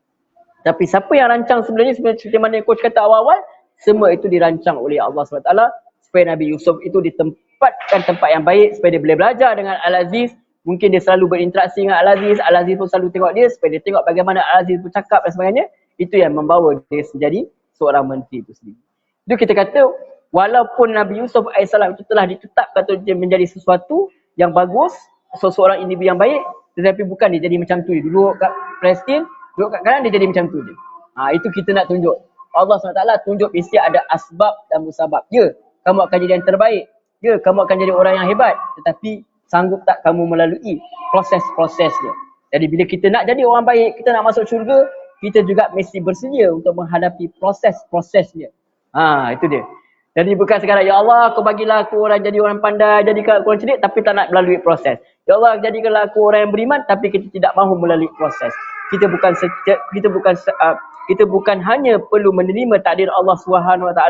Tapi siapa yang rancang sebenarnya, seperti mana coach kata awal-awal, semua itu dirancang oleh Allah SWT supaya Nabi Yusuf itu ditempatkan tempat yang baik, supaya dia boleh belajar dengan Al-Aziz. Mungkin dia selalu berinteraksi dengan Al-Aziz, Al-Aziz pun selalu tengok dia, supaya dia tengok bagaimana Al-Aziz bercakap dan sebagainya. Itu yang membawa dia menjadi seorang menteri itu sendiri. Itu kita kata, walaupun Nabi Yusuf AS itu telah ditetapkan untuk menjadi sesuatu yang bagus, seseorang individu yang baik, tetapi bukan dia jadi macam tu. Dulu kat Palestin, dulu kat kanan dia jadi macam tu je. Itu kita nak tunjuk. Allah SWT tunjuk mesti ada asbab dan musabab. Ya, kamu akan jadi yang terbaik. Ya, kamu akan jadi orang yang hebat. Tetapi sanggup tak kamu melalui proses-prosesnya. Jadi bila kita nak jadi orang baik, kita nak masuk syurga, kita juga mesti bersedia untuk menghadapi proses-prosesnya. Itu dia. Jadi bukan sekadar, ya Allah, kau bagilah aku orang jadi orang pandai, jadikan aku orang cerdik, tapi tak nak melalui proses. Ya Allah, jadikanlah aku orang yang beriman, tapi kita tidak mahu melalui proses. Kita bukan hanya perlu menerima takdir Allah SWT,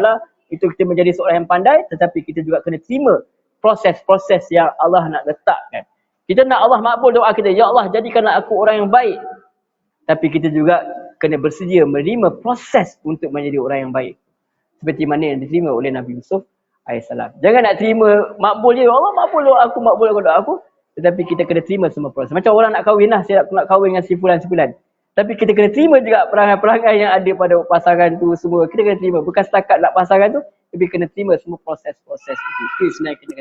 itu kita menjadi seorang yang pandai, tetapi kita juga kena terima proses-proses yang Allah nak letakkan. Kita nak Allah makbul doa kita, ya Allah, jadikanlah aku orang yang baik. Tapi kita juga kena bersedia menerima proses untuk menjadi orang yang baik. Seperti mana yang diterima oleh Nabi Yusuf AS. Jangan nak terima makbul je, Allah makbul doa aku. Tetapi kita kena terima semua proses. Macam orang nak kahwin lah, saya nak kahwin dengan si fulan. Tapi kita kena terima juga perangai-perangai yang ada pada pasangan tu semua. Kita kena terima. Bukan setakat nak pasangan tu, tapi kena terima semua proses-proses itu. Itu sebenarnya kita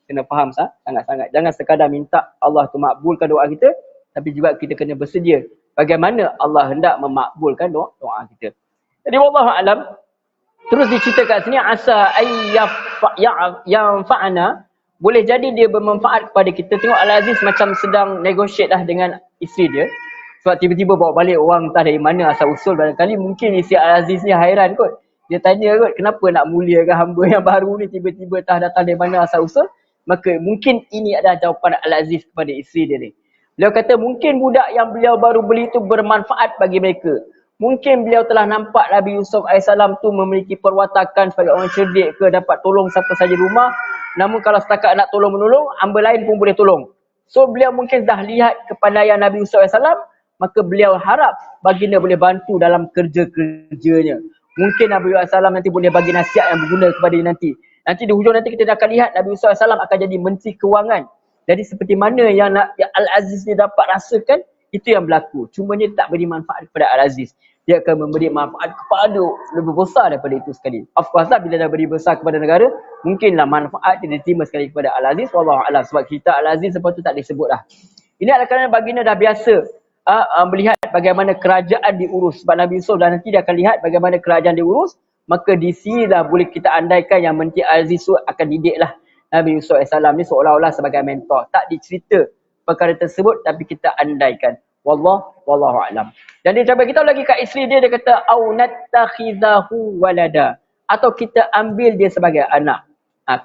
kena faham sangat-sangat. Jangan sekadar minta Allah tu makbulkan doa kita, tapi juga kita kena bersedia bagaimana Allah hendak memakbulkan doa kita. Jadi wallahu alam. Terus diceritakan sini, asa yang fa'ana, boleh jadi dia bermanfaat kepada kita. Tengok Al-Aziz macam sedang negotiate lah dengan isteri dia. Sebab tiba-tiba bawa balik orang entah dari mana asal usul. Barangkali mungkin isteri Al-Aziz ni hairan kot. Dia tanya kot, kenapa nak muliakan hamba yang baru ni tiba-tiba entah datang dari mana asal usul. Maka mungkin ini adalah jawapan Al-Aziz kepada isteri dia ni. Beliau kata mungkin budak yang beliau baru beli itu bermanfaat bagi mereka. Mungkin beliau telah nampak Nabi Yusuf AS tu memiliki perwatakan sebagai orang cerdik ke, dapat tolong siapa saja rumah. Namun kalau setakat nak tolong-menolong, hamba lain pun boleh tolong. So beliau mungkin dah lihat kepandaian Nabi Yusuf AS, maka beliau harap baginda boleh bantu dalam kerja-kerjanya. Mungkin Nabi Yusuf AS nanti boleh bagi nasihat yang berguna kepada dia nanti. Nanti di hujung nanti kita akan lihat Nabi Yusuf AS akan jadi Menteri Kewangan. Jadi seperti mana yang Al-Aziz ni dapat rasakan, itu yang berlaku. Cuma dia tak beri manfaat kepada Al-Aziz. Dia akan memberi manfaat kepada lebih besar daripada itu sekali. Of course lah, bila dah beri besar kepada negara, mungkinlah manfaat dia diterima sekali kepada Al-Aziz. Wallahualam. Sebab kita Al-Aziz sebab tu tak disebut dah. Ini adalah kerana baginda dah biasa melihat bagaimana kerajaan diurus. Sebab Nabi Yusuf dah nanti dia akan lihat bagaimana kerajaan diurus. Maka di sini dah boleh kita andaikan yang Menteri Al-Aziz akan didiklah Nabi Yusuf AS ni seolah-olah sebagai mentor. Tak dicerita perkara tersebut, tapi kita andaikan. Wallahu a'lam. Dan dia cabar kita lagi kat isteri dia kata au nattakhidahu walada, atau kita ambil dia sebagai anak.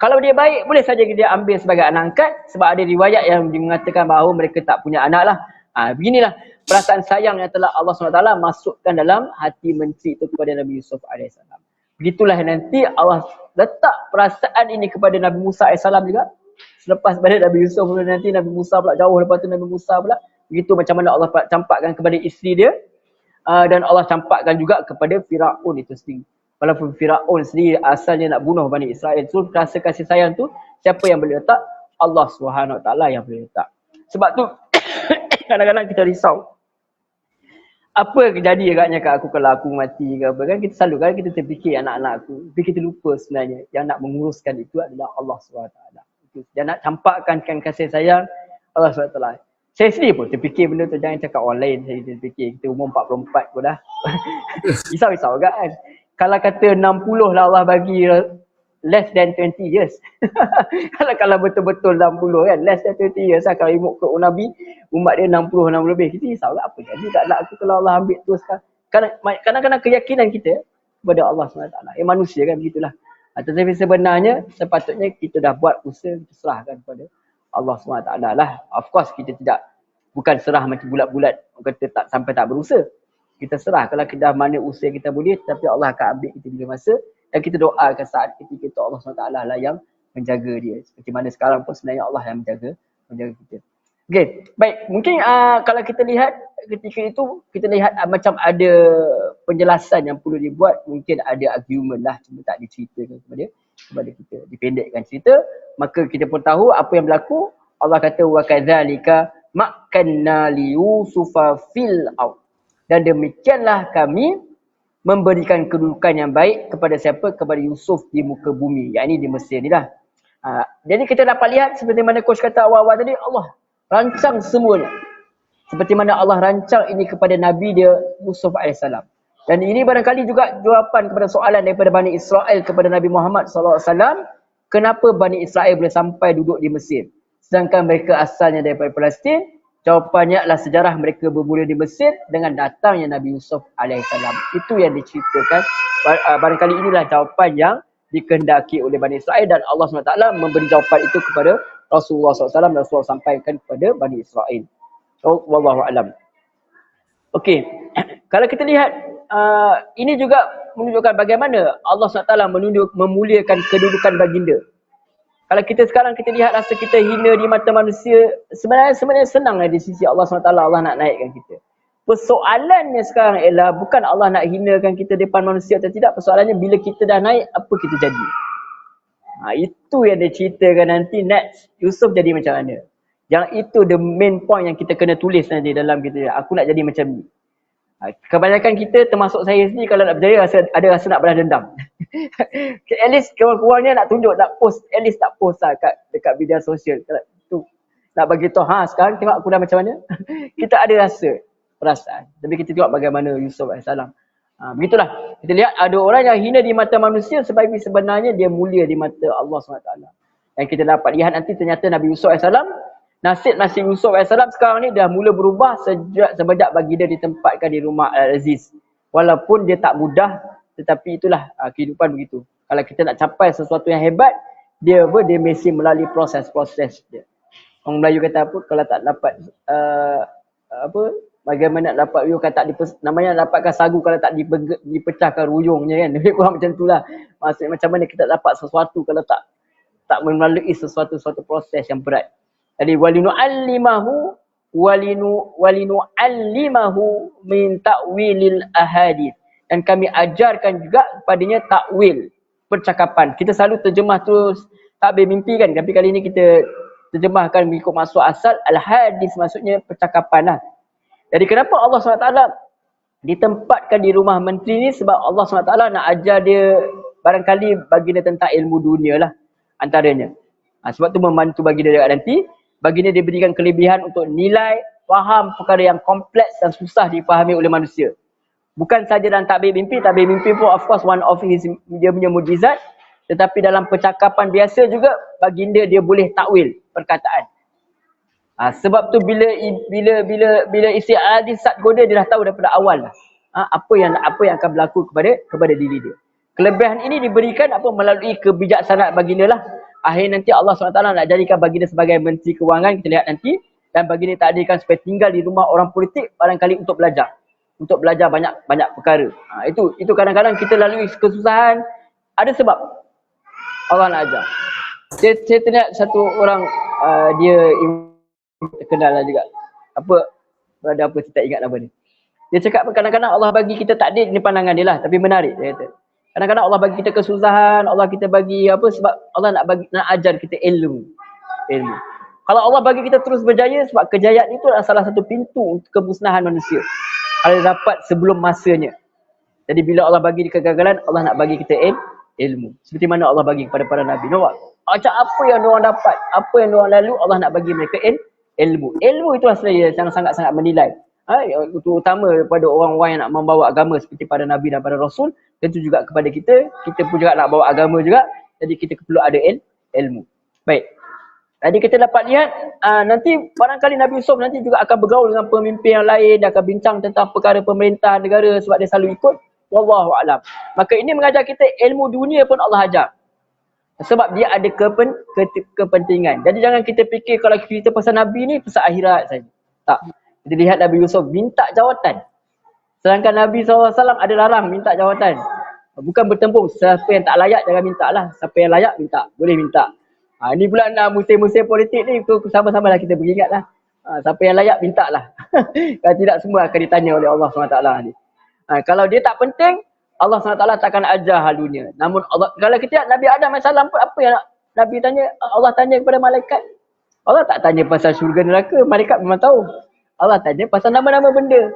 Kalau dia baik, boleh saja dia ambil sebagai anak angkat, sebab ada riwayat yang mengatakan bahawa mereka tak punya anak lah. Beginilah perasaan sayang yang telah Allah SWT masukkan dalam hati menteri itu kepada Nabi Yusuf AS. Begitulah nanti Allah letak perasaan ini kepada Nabi Musa AS juga. Selepas pada Nabi Yusuf, nanti Nabi Musa pula jauh, lepas tu Nabi Musa pula. Begitu macam mana Allah campakkan kepada isteri dia. Dan Allah campakkan juga kepada Firaun itu sendiri. Walaupun Firaun sendiri asalnya nak bunuh Bani Israel. So rasa kasih sayang tu siapa yang boleh letak? Allah SWT yang boleh letak. Sebab tu kadang-kadang kita risau. Apa jadi agaknya kat aku kalau aku mati ke apa kan? Kita selalu kan kita terfikir anak-anak aku. Tapi kita lupa sebenarnya yang nak menguruskan itu adalah Allah SWT. Dia nak campakkan kasih sayang Allah SWT. Saya sendiri pun terfikir benda tu, jangan cakap orang lain. Saya terfikir kita umur 44 pun dah. Risau-risau agak kan. Kalau kata 60 lah Allah bagi less than 20 years. kalau betul-betul 60 kan, less than 20 years lah. Kalau imut ke Nabi, umat dia 60 lebih. Kita risau lah apa jadi tak nak aku kalau Allah ambil tu sekarang. Kadang-kadang keyakinan kita kepada Allah SWT. Manusia kan begitulah. Tetapi sebenarnya sepatutnya kita dah buat usaha, kita serahkan kepada Allah SWT lah. Of course kita bukan serah macam bulat-bulat, kata tak sampai tak berusaha. Kita serah kalau kita mana usaha kita boleh, tapi Allah akan ambil kita bila masa dan kita doakan saat ketika itu Allah SWT lah yang menjaga dia. Seperti mana sekarang pun sebenarnya Allah yang menjaga kita. Okey, baik. Mungkin kalau kita lihat ketika itu, kita lihat macam ada penjelasan yang perlu dibuat, mungkin ada argument lah, cuma tak diceritakan kepada kita. Dipendekkan cerita, maka kita pun tahu apa yang berlaku. Allah kata wa kadzalika makkanna li yusufa fil ard. Dan demikianlah kami memberikan kedudukan yang baik kepada siapa? Kepada Yusuf di muka bumi, yakni di Mesir ni lah. Jadi kita dapat lihat seperti mana coach kata awal-awal tadi, Allah rancang semuanya. Seperti mana Allah rancang ini kepada Nabi dia Yusuf AS. Dan ini barangkali juga jawapan kepada soalan daripada Bani Israel kepada Nabi Muhammad SAW. Kenapa Bani Israel boleh sampai duduk di Mesir? Sedangkan mereka asalnya daripada Palestin. Jawapannya adalah sejarah mereka bermula di Mesir dengan datangnya Nabi Yusuf AS. Itu yang diceritakan. Barangkali inilah jawapan yang dikehendaki oleh Bani Israel dan Allah SWT memberi jawapan itu kepada Rasulullah SAW dan Rasulullah sampaikan kepada Bani Israel. So, wallahualam. Okey, kalau kita lihat ini juga menunjukkan bagaimana Allah SWT memuliakan kedudukan baginda. Kalau kita sekarang kita lihat rasa kita hina di mata manusia, sebenarnya senang di sisi Allah SWT, Allah nak naikkan kita. Persoalannya sekarang ialah bukan Allah nak hinakan kita depan manusia atau tidak, persoalannya bila kita dah naik, apa kita jadi. Itu yang dia ceritakan nanti next, Yusuf jadi macam mana. Yang itu the main point yang kita kena tulis nanti dalam kita, aku nak jadi macam ni. Kebanyakan kita termasuk saya sendiri kalau nak berjaya ada rasa nak balas dendam. At least kurang-kurangnya nak tunjuk, nak post, at least tak post lah dekat media sosial. Tu nak bagi tahu, sekarang tengok aku dah macam mana. Kita ada rasa, perasaan. Tapi kita tengok bagaimana Yusuf AS. Begitulah. Kita lihat ada orang yang hina di mata manusia sebab sebenarnya dia mulia di mata Allah SWT. Dan kita dapat lihat nanti ternyata Nabi Yusuf AS, nasib Yusuf AS sekarang ni dah mula berubah semenjak baginda ditempatkan di rumah Al-Aziz. Walaupun dia tak mudah, tetapi itulah kehidupan begitu. Kalau kita nak capai sesuatu yang hebat, dia mesti melalui proses-proses dia. Orang Melayu kata apa? Kalau tak dapat bagaimana nak dapat ruyung, namanya dapatkan sagu kalau tak dipecahkan ruyungnya kan. Lebih kurang macam itulah. Maksudnya macam mana kita dapat sesuatu kalau tak melalui sesuatu proses yang berat. Jadi walinu'allimahu min ta'wilil ahadith. Dan kami ajarkan juga kepadanya takwil, percakapan. Kita selalu terjemah terus takbir mimpi kan, tapi kali ini kita terjemahkan mengikut maksud asal al-hadis, maksudnya percakapan lah. Jadi kenapa Allah SWT ditempatkan di rumah menteri ni? Sebab Allah SWT nak ajar dia barangkali baginda tentang ilmu dunia lah antaranya. Sebab tu membantu baginda dia nanti. Baginda diberikan kelebihan untuk nilai, faham perkara yang kompleks dan susah dipahami oleh manusia. Bukan saja dalam takbir mimpi pun of course one of dia punya mujizat. Tetapi dalam percakapan biasa juga baginda dia boleh takwil perkataan. Sebab tu bila isi hadis sat goda, dia dah tahu daripada awal lah. Apa yang akan berlaku kepada diri dia. Kelebihan ini diberikan melalui kebijaksanaan baginda lah. Akhir nanti Allah SWT nak jadikan baginda sebagai menteri kewangan. Kita lihat nanti Dan baginda takdirkan supaya tinggal di rumah orang politik barangkali untuk belajar. Untuk belajar banyak perkara. Itu kadang-kadang kita lalui kesusahan. Ada sebab Allah nak ajar. Saya teringat satu orang, dia terkenal lah juga. Berada apa, saya tak ingat nama dia. Dia cakap kadang-kadang Allah bagi kita takdir ni pandangan dia lah. Tapi menarik dia kata. Kadang-kadang Allah bagi kita kesusahan, Allah kita bagi apa, sebab Allah nak ajar kita ilmu. Kalau Allah bagi kita terus berjaya, sebab kejayaan itu adalah salah satu pintu untuk kemusnahan manusia. Kalau dapat sebelum masanya. Jadi bila Allah bagi kegagalan, Allah nak bagi kita ilmu. Seperti mana Allah bagi kepada para Nabi. Nampak? Macam apa yang diorang dapat, apa yang diorang lalu, Allah nak bagi mereka ilmu. Ilmu itulah sebenarnya yang sangat-sangat menilai. Terutama kepada orang-orang yang nak membawa agama seperti para Nabi dan para Rasul. Tentu juga kepada kita. Kita pun juga nak bawa agama juga. Jadi kita perlu ada ilmu. Baik. Jadi kita dapat lihat, nanti barangkali Nabi Yusuf nanti juga akan bergaul dengan pemimpin yang lain. Dia akan bincang tentang perkara pemerintahan negara sebab dia selalu ikut. Wallahu a'lam. Maka ini mengajar kita ilmu dunia pun Allah ajar. Sebab dia ada kepentingan. Jadi jangan kita fikir kalau kita pasal Nabi ni pasal akhirat saja. Tak. Kita lihat Nabi Yusuf minta jawatan. Sedangkan Nabi SAW ada larang minta jawatan. Bukan bertembung. Siapa yang tak layak jangan minta lah. Siapa yang layak minta. Boleh minta. Ni pula musim-musim politik ni sama-sama lah kita beringat lah. Siapa yang layak minta lah. Kalau tidak semua akan ditanya oleh Allah SWT ni. Kalau dia tak penting, Allah SWT takkan ajar hal dunia. Namun Allah, kalau kita lihat Nabi Adam AS pun apa yang Nabi tanya, Allah tanya kepada malaikat. Allah tak tanya pasal syurga neraka, malaikat memang tahu. Allah tanya pasal nama-nama benda.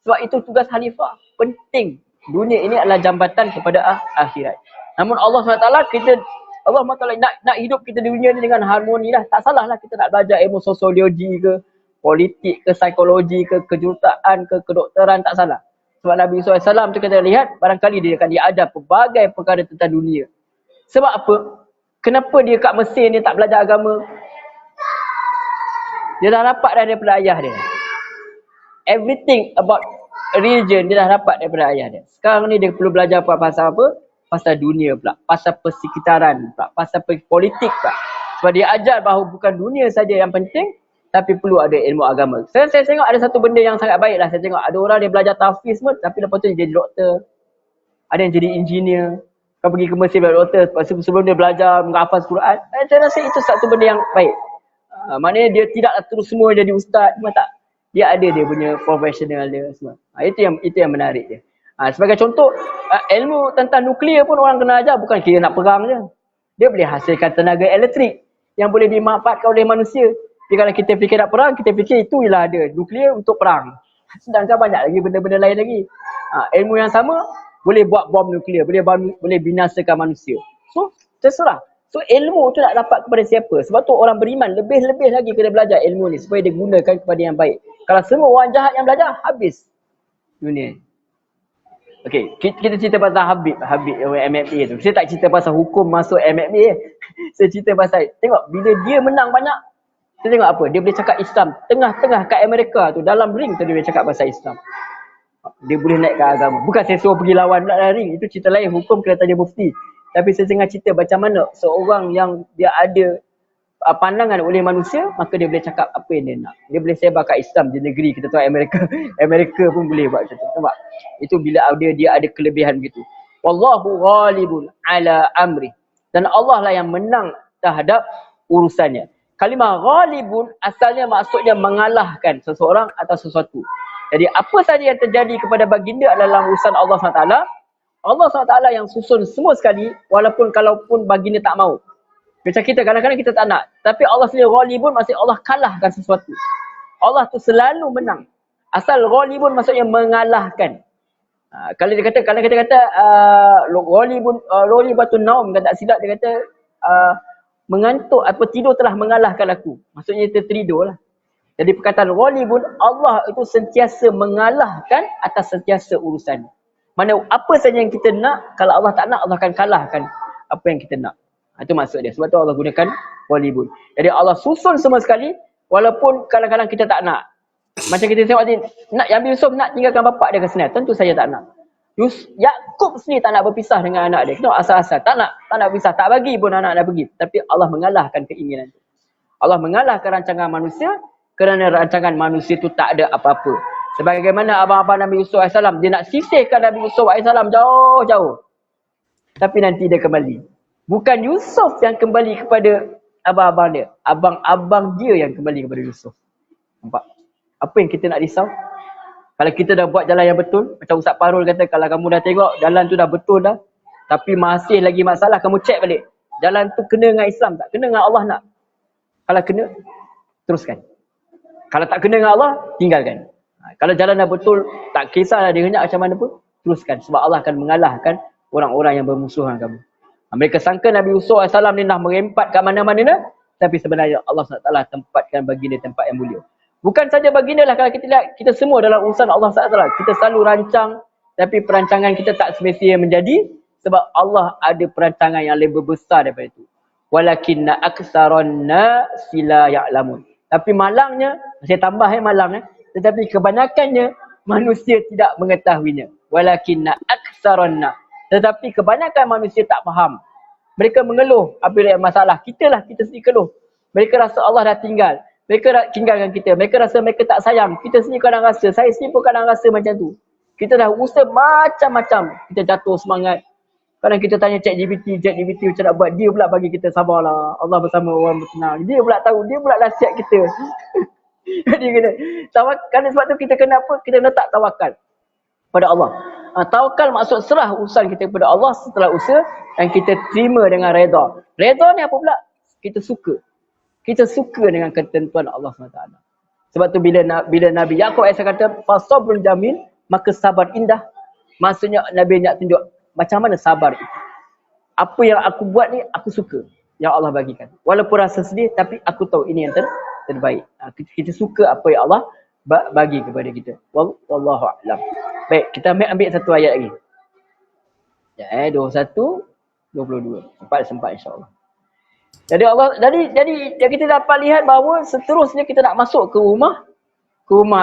Sebab itu tugas khalifah. Penting. Dunia ini adalah jambatan kepada akhirat. Namun Allah SWT, Allah SWT nak hidup kita di dunia ni dengan harmoni lah. Tak salah lah kita nak belajar ilmu sosiologi ke, politik ke, psikologi ke, kejuruteraan ke, kedokteran, tak salah. Sebab Nabi SAW tu kita lihat, barangkali dia akan diajar pelbagai perkara tentang dunia. Sebab apa? Kenapa dia kat Mesir ni tak belajar agama? Dia dah dapat dah daripada ayah dia. Everything about religion dia dah dapat daripada ayah dia. Sekarang ni dia perlu belajar pasal apa? Pasal dunia pula. Pasal persekitaran pula. Pasal politik pula. Sebab dia ajar bahawa bukan dunia saja yang penting, tapi perlu ada ilmu agama. Saya tengok ada satu benda yang sangat baik lah. Saya tengok ada orang dia belajar tahfiz semua, tapi lepas tu dia jadi doktor. Ada yang jadi engineer. Kau pergi ke Mesir belajar doktor, sebelum dia belajar menghafaz Quran. Saya rasa itu satu benda yang baik. Maknanya dia tidak terus semua jadi ustaz. Cuma tak. Dia ada dia punya profesional dia semua. Itu yang menarik dia. Sebagai contoh, ilmu tentang nuklear pun orang kena ajar. Bukan kira nak perang je. Dia boleh hasilkan tenaga elektrik yang boleh dimanfaatkan oleh manusia. Jadi kalau kita fikir nak perang, kita fikir itu ialah ada nuklear untuk perang. Sedangkan banyak lagi benda-benda lain lagi. Ilmu yang sama boleh buat bom nuklear, boleh binasakan manusia. So terserah. So ilmu tu nak dapat kepada siapa? Sebab tu orang beriman lebih-lebih lagi kena belajar ilmu ni supaya dia gunakan kepada yang baik. Kalau semua orang jahat yang belajar, habis dunia. Okey, kita cerita pasal Habib MMA tu. Saya tak cerita pasal hukum masuk MMA. Saya cerita pasal, tengok bila dia menang banyak, kita tengok apa? Dia boleh cakap Islam. Tengah-tengah kat Amerika tu, dalam ring tu dia boleh cakap pasal Islam. Dia boleh naikkan agama. Bukan saya suruh pergi lawan pula dalam ring. Itu cerita lain. Hukum kena tanya mufti. Tapi saya tengah cerita macam mana seorang yang dia ada pandangan oleh manusia, maka dia boleh cakap apa yang dia nak. Dia boleh sebarkan Islam di negeri kita tahu Amerika. Amerika pun boleh buat macam tu. Nampak? Itu bila dia ada kelebihan begitu. Wallahu ghalibun ala amri. Dan Allah lah yang menang terhadap urusannya. Kalimah ghalibun asalnya maksudnya mengalahkan seseorang atau sesuatu. Jadi apa saja yang terjadi kepada baginda adalah urusan Allah SWT. Allah SWT yang susun semua sekali, kalaupun baginda tak mau. Macam kita, kadang-kadang kita tak nak. Tapi Allah sendiri ghalibun maksudnya Allah kalahkan sesuatu. Allah tu selalu menang. Asal ghalibun maksudnya mengalahkan. Kalau kita kata ghalibatun naum, kan tak silap dia kata mengantuk atau tidur telah mengalahkan aku. Maksudnya tertidur lah. Jadi perkataan ghalibun, Allah itu sentiasa mengalahkan atas sentiasa urusan. Mana apa saja yang kita nak, kalau Allah tak nak, Allah akan kalahkan apa yang kita nak. Itu maksud dia. Sebab tu Allah gunakan ghalibun. Jadi Allah susun semua sekali, walaupun kadang-kadang kita tak nak. Macam kita tengok tadi, Nabi Yusuf nak tinggalkan bapak dia ke sana. Tentu saja tak nak. Yakub sendiri tak nak berpisah dengan anak dia. Kenapa asal-asal? Tak nak berpisah. Tak bagi pun anak dia pergi. Tapi Allah mengalahkan keinginan itu. Allah mengalahkan rancangan manusia kerana rancangan manusia itu tak ada apa-apa. Sebagaimana abang-abang Nabi Yusuf AS, dia nak sisihkan Nabi Yusuf AS jauh-jauh. Tapi nanti dia kembali. Bukan Yusuf yang kembali kepada abang-abang dia. Abang-abang dia yang kembali kepada Yusuf. Nampak? Apa yang kita nak risau? Kalau kita dah buat jalan yang betul, macam Ustaz Parul kata, kalau kamu dah tengok jalan tu dah betul dah, tapi masih lagi masalah, kamu cek balik. Jalan tu kena dengan Islam tak? Kena dengan Allah nak? Kalau kena, teruskan. Kalau tak kena dengan Allah, tinggalkan. Kalau jalan dah betul, tak kisahlah dia hendak macam mana pun, teruskan. Sebab Allah akan mengalahkan orang-orang yang bermusuhan kamu. Mereka sangka Nabi Yusuf AS ni dah merempat kat mana-mana dah, tapi sebenarnya Allah SWT tempatkan baginda tempat yang mulia. Bukan saja baginda lah, kalau kita lihat, kita semua dalam urusan Allah SWT. Kita selalu rancang, tapi perancangan kita tak semestinya menjadi, sebab Allah ada perancangan yang lebih besar daripada itu. Walakinna aksaron nasi la ya'lamun. Tapi malangnya, saya tambah malangnya, tetapi kebanyakannya manusia tidak mengetahuinya. Walakinna aksaron nas. Tetapi kebanyakan manusia tak faham. Mereka mengeluh apabila ada masalah. Kita sendiri keluh. Mereka rasa Allah dah tinggal. Mereka tinggalkan kita. Mereka rasa mereka tak sayang. Kita sendiri kadang rasa. Saya sendiri pun kadang rasa macam tu. Kita dah usaha macam-macam. Kita jatuh semangat. Kadang kita tanya ChatGPT macam nak buat. Dia pula bagi kita sabarlah. Allah bersama orang bertenang. Dia pula tahu. Dia pula nasihat kita. Dia kena tawakal. Sebab tu kita kena apa? Kita letak tawakal pada Allah. Tawakal maksud serah urusan kita kepada Allah setelah usaha dan kita terima dengan redha. Redha ni apa pula? Kita suka. Kita suka dengan ketentuan Allah SWT. Sebab tu bila Nabi Yaqub AS kata fasabrun jamil, maka sabar indah. Maksudnya Nabi nak tunjuk macam mana sabar itu. Apa yang aku buat ni aku suka yang Allah bagikan. Walaupun rasa sedih tapi aku tahu ini yang terbaik. Kita suka apa yang Allah bagi kepada kita. Wallahu a'lam. Baik, kita ambil satu ayat lagi. Ya, 21, 22. Sempat insya-Allah. Jadi kita dapat lihat bahawa seterusnya kita nak masuk ke rumah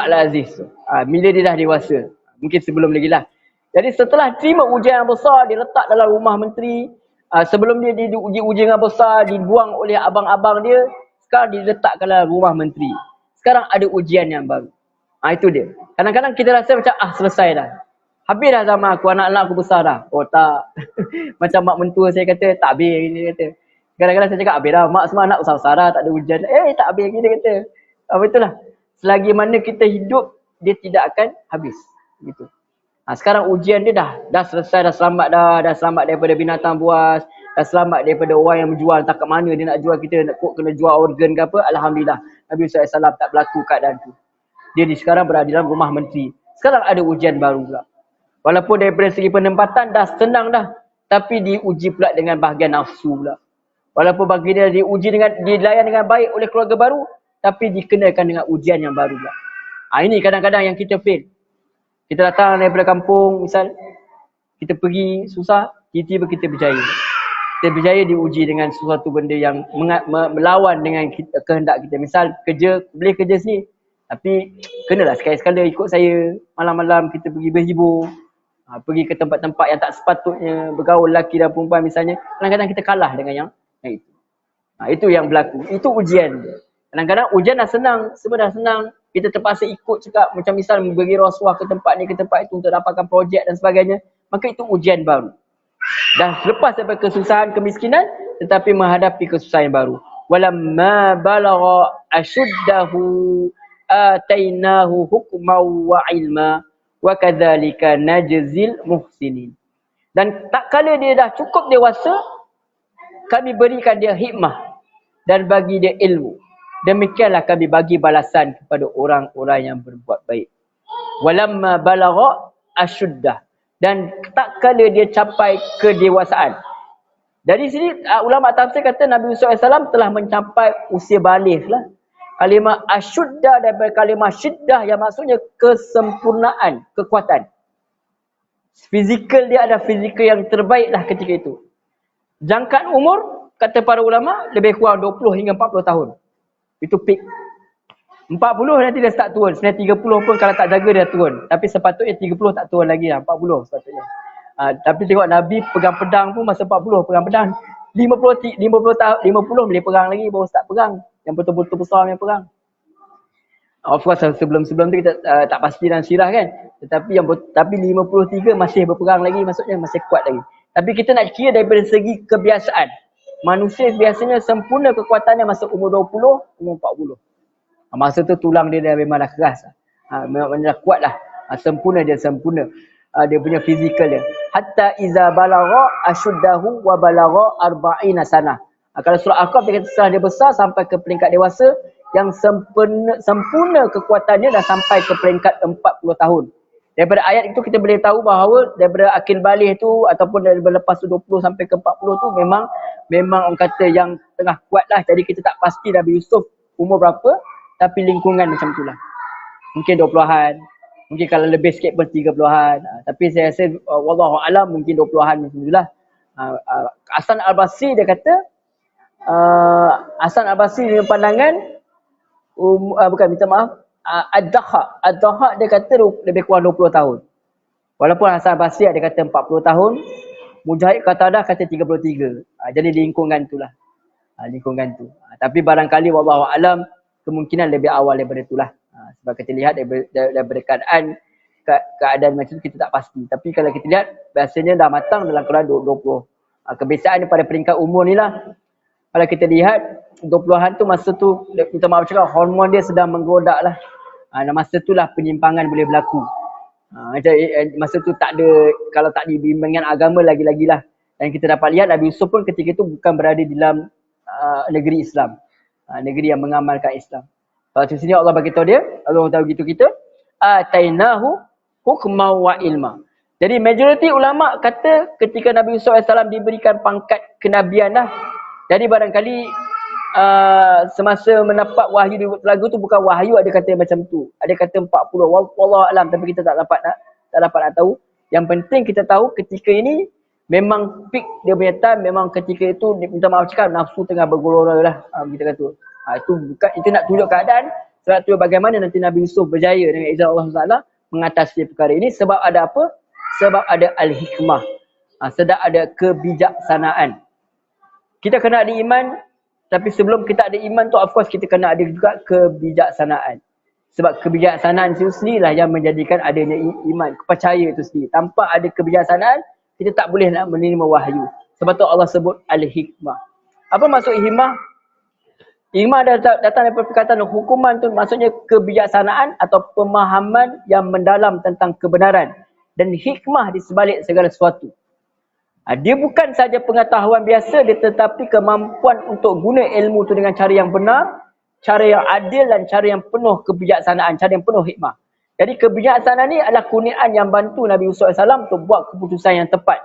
Al-Aziz. Bila dia dah dewasa. Mungkin sebelum lagi lah. Jadi setelah terima ujian yang besar, dia letak dalam rumah menteri. Sebelum dia diuji ujian yang besar, dibuang oleh abang-abang dia. Sekarang dia letakkan dalam rumah menteri. Sekarang ada ujian yang baru. Itu dia. Kadang-kadang kita rasa macam selesai dah. Habis dah zaman aku, anak-anak aku besar dah. Oh tak. Macam mak mentua saya kata, tak habis. Dia kata. Kadang-kadang saya cakap, habis dah. Mak semua anak besar-besar dah, tak ada ujian. Tak habis. Dia kata. Itulah. Selagi mana kita hidup, dia tidak akan habis. Gitu. Sekarang ujian dia dah selesai, dah selamat daripada binatang buas, dah selamat daripada orang yang menjual, tak kat mana dia nak jual kita, nak kena jual organ ke apa. Alhamdulillah, Nabi SAW tak berlaku keadaan tu. Dia sekarang berada dalam rumah menteri. Sekarang ada ujian baru pula. Walaupun daripada segi penempatan dah senang dah, tapi diuji pula dengan bahagian nafsu pula. Walaupun bagi dia dilayan dengan baik oleh keluarga baru, tapi dikenakan dengan ujian yang baru pula. Ini kadang-kadang yang kita fail. Kita datang daripada kampung, misal kita pergi susah, tiba-tiba kita berjaya. Kita berjaya diuji dengan sesuatu benda yang melawan dengan kehendak kita. Misal boleh kerja sini, tapi kenalah sekali-sekala ikut saya malam-malam kita pergi berhibur. Pergi ke tempat-tempat yang tak sepatutnya, bergaul lelaki dan perempuan misalnya. Kadang-kadang kita kalah dengan yang itu. Itu yang berlaku. Itu ujian. Kadang-kadang ujian dah senang, semua dah senang. Kita terpaksa ikut cakap macam misal beri rasuah ke tempat ni, ke tempat itu untuk dapatkan projek dan sebagainya. Maka itu ujian baru. Dah lepas daripada kesusahan, kemiskinan, tetapi menghadapi kesusahan yang baru. Walamma balagha ashuddahu atainahu hukman wa ilma wa kadzalika najzil muhsinin. Dan tak kala dia dah cukup dewasa, kami berikan dia hikmah dan bagi dia ilmu. Demikianlah kami bagi balasan kepada orang-orang yang berbuat baik. Walamma balagha ashuddah. Dan tak kala dia capai kedewasaan. Dari sini ulama tafsir kata Nabi Yusuf AS telah mencapai usia baligh lah. Kalimah ashuddah daripada kalimah syiddah yang maksudnya kesempurnaan, kekuatan. Fizikal dia ada fizikal yang terbaik lah ketika itu. Jangkaan umur, kata para ulama, lebih kurang 20 hingga 40 tahun. Itu peak. 40 nanti dia start turun. Sebenarnya 30 pun kalau tak jaga dia turun. Tapi sepatutnya 30 tak turun lagi lah. 40 sepatutnya. Tapi tengok Nabi pegang pedang pun masa 40 pegang pedang. 50 boleh perang lagi baru start perang. Yang betul-betul besar yang perang. Of course sebelum-sebelum tu kita tak pasti dalam sirah kan. Tetapi 53 masih berperang lagi, maksudnya masih kuat lagi. Tapi kita nak kira daripada segi kebiasaan. Manusia biasanya sempurna kekuatannya masa umur 20, umur 40. Masa tu tulang dia dah memang dah keras. Memang dah kuat lah. Sempurna. Dia punya fizikal dia. Hatta iza balagha ashuddahu wa balagha 40 sanah. Kalau surah Al-Qaf dia kata setelah dia besar sampai ke peringkat dewasa, yang sempurna kekuatannya dah sampai ke peringkat 40 tahun. Daripada ayat itu kita boleh tahu bahawa daripada akil baligh tu ataupun daripada lepas tu 20 sampai ke 40 tu memang orang kata yang tengah kuat lah. Jadi kita tak pasti Nabi Yusuf umur berapa, tapi lingkungan macam tu lah. Mungkin 20-an, mungkin kalau lebih sikit pun 30-an. Tapi saya rasa wallahu alam mungkin 20-an macam tu lah. Hasan Al-Basri dia kata, Hasan Al-Basri dengan pandangan Ad-Dhahhak dia kata lebih kurang 20 tahun. Walaupun Hasan Al-Basri dia kata 40 tahun, Mujahid Qatadah kata 33. Jadi lingkungan tu lah. Lingkungan tu. Tapi barangkali wallahu alam kemungkinan lebih awal daripada itulah. Sebab kita lihat daripada keadaan macam tu kita tak pasti. Tapi kalau kita lihat biasanya dah matang dalam kurang 20. Kebiasaan pada peringkat umur ni lah. Kalau kita lihat 20-an tu masa tu, minta maaf cakap, hormon dia sedang menggodak lah. Masa tu lah penyimpangan boleh berlaku. Masa tu tak ada, kalau tak dibimbingan agama lagi-lagi lah. Dan kita dapat lihat Nabi Yusuf pun ketika itu bukan berada di dalam negeri Islam. Negeri yang mengamalkan Islam. Kalau di sini Allah bagi tahu dia, Allah tahu gitu kita, atainahu hukma wa ilma. Jadi majoriti ulama kata ketika Nabi Yusuf AS diberikan pangkat kenabian dah. Jadi barangkali semasa mendapat wahyu di Telaga tu bukan wahyu, ada kata macam tu. Ada kata 40, wallahu alam, tapi kita tak dapat nak tahu. Yang penting kita tahu ketika ini memang peak dia punya time, memang ketika itu minta maaf cakap nafsu tengah bergelora lah. Kita kata. Itu nak tunjuk keadaan, sebab tu bagaimana nanti Nabi Yusuf berjaya dengan izin Allah Taala mengatasi perkara ini. Sebab ada apa? Sebab ada al-hikmah. Sebab ada kebijaksanaan. Kita kena ada iman, tapi sebelum kita ada iman tu of course kita kena ada juga kebijaksanaan. Sebab kebijaksanaan itu sendirilah yang menjadikan adanya iman, kepercayaan itu sendiri. Tanpa ada kebijaksanaan, kita tak boleh nak menerima wahyu. Sebab tu Allah sebut al-hikmah. Apa maksud hikmah? Hikmah datang daripada perkataan hukuman tu, maksudnya kebijaksanaan atau pemahaman yang mendalam tentang kebenaran. Dan hikmah di sebalik segala sesuatu. Dia bukan saja pengetahuan biasa, dia tetapi kemampuan untuk guna ilmu tu dengan cara yang benar, cara yang adil dan cara yang penuh kebijaksanaan, cara yang penuh hikmah. Jadi kebijaksanaan ni adalah kurniaan yang bantu Nabi Yusuf AS untuk buat keputusan yang tepat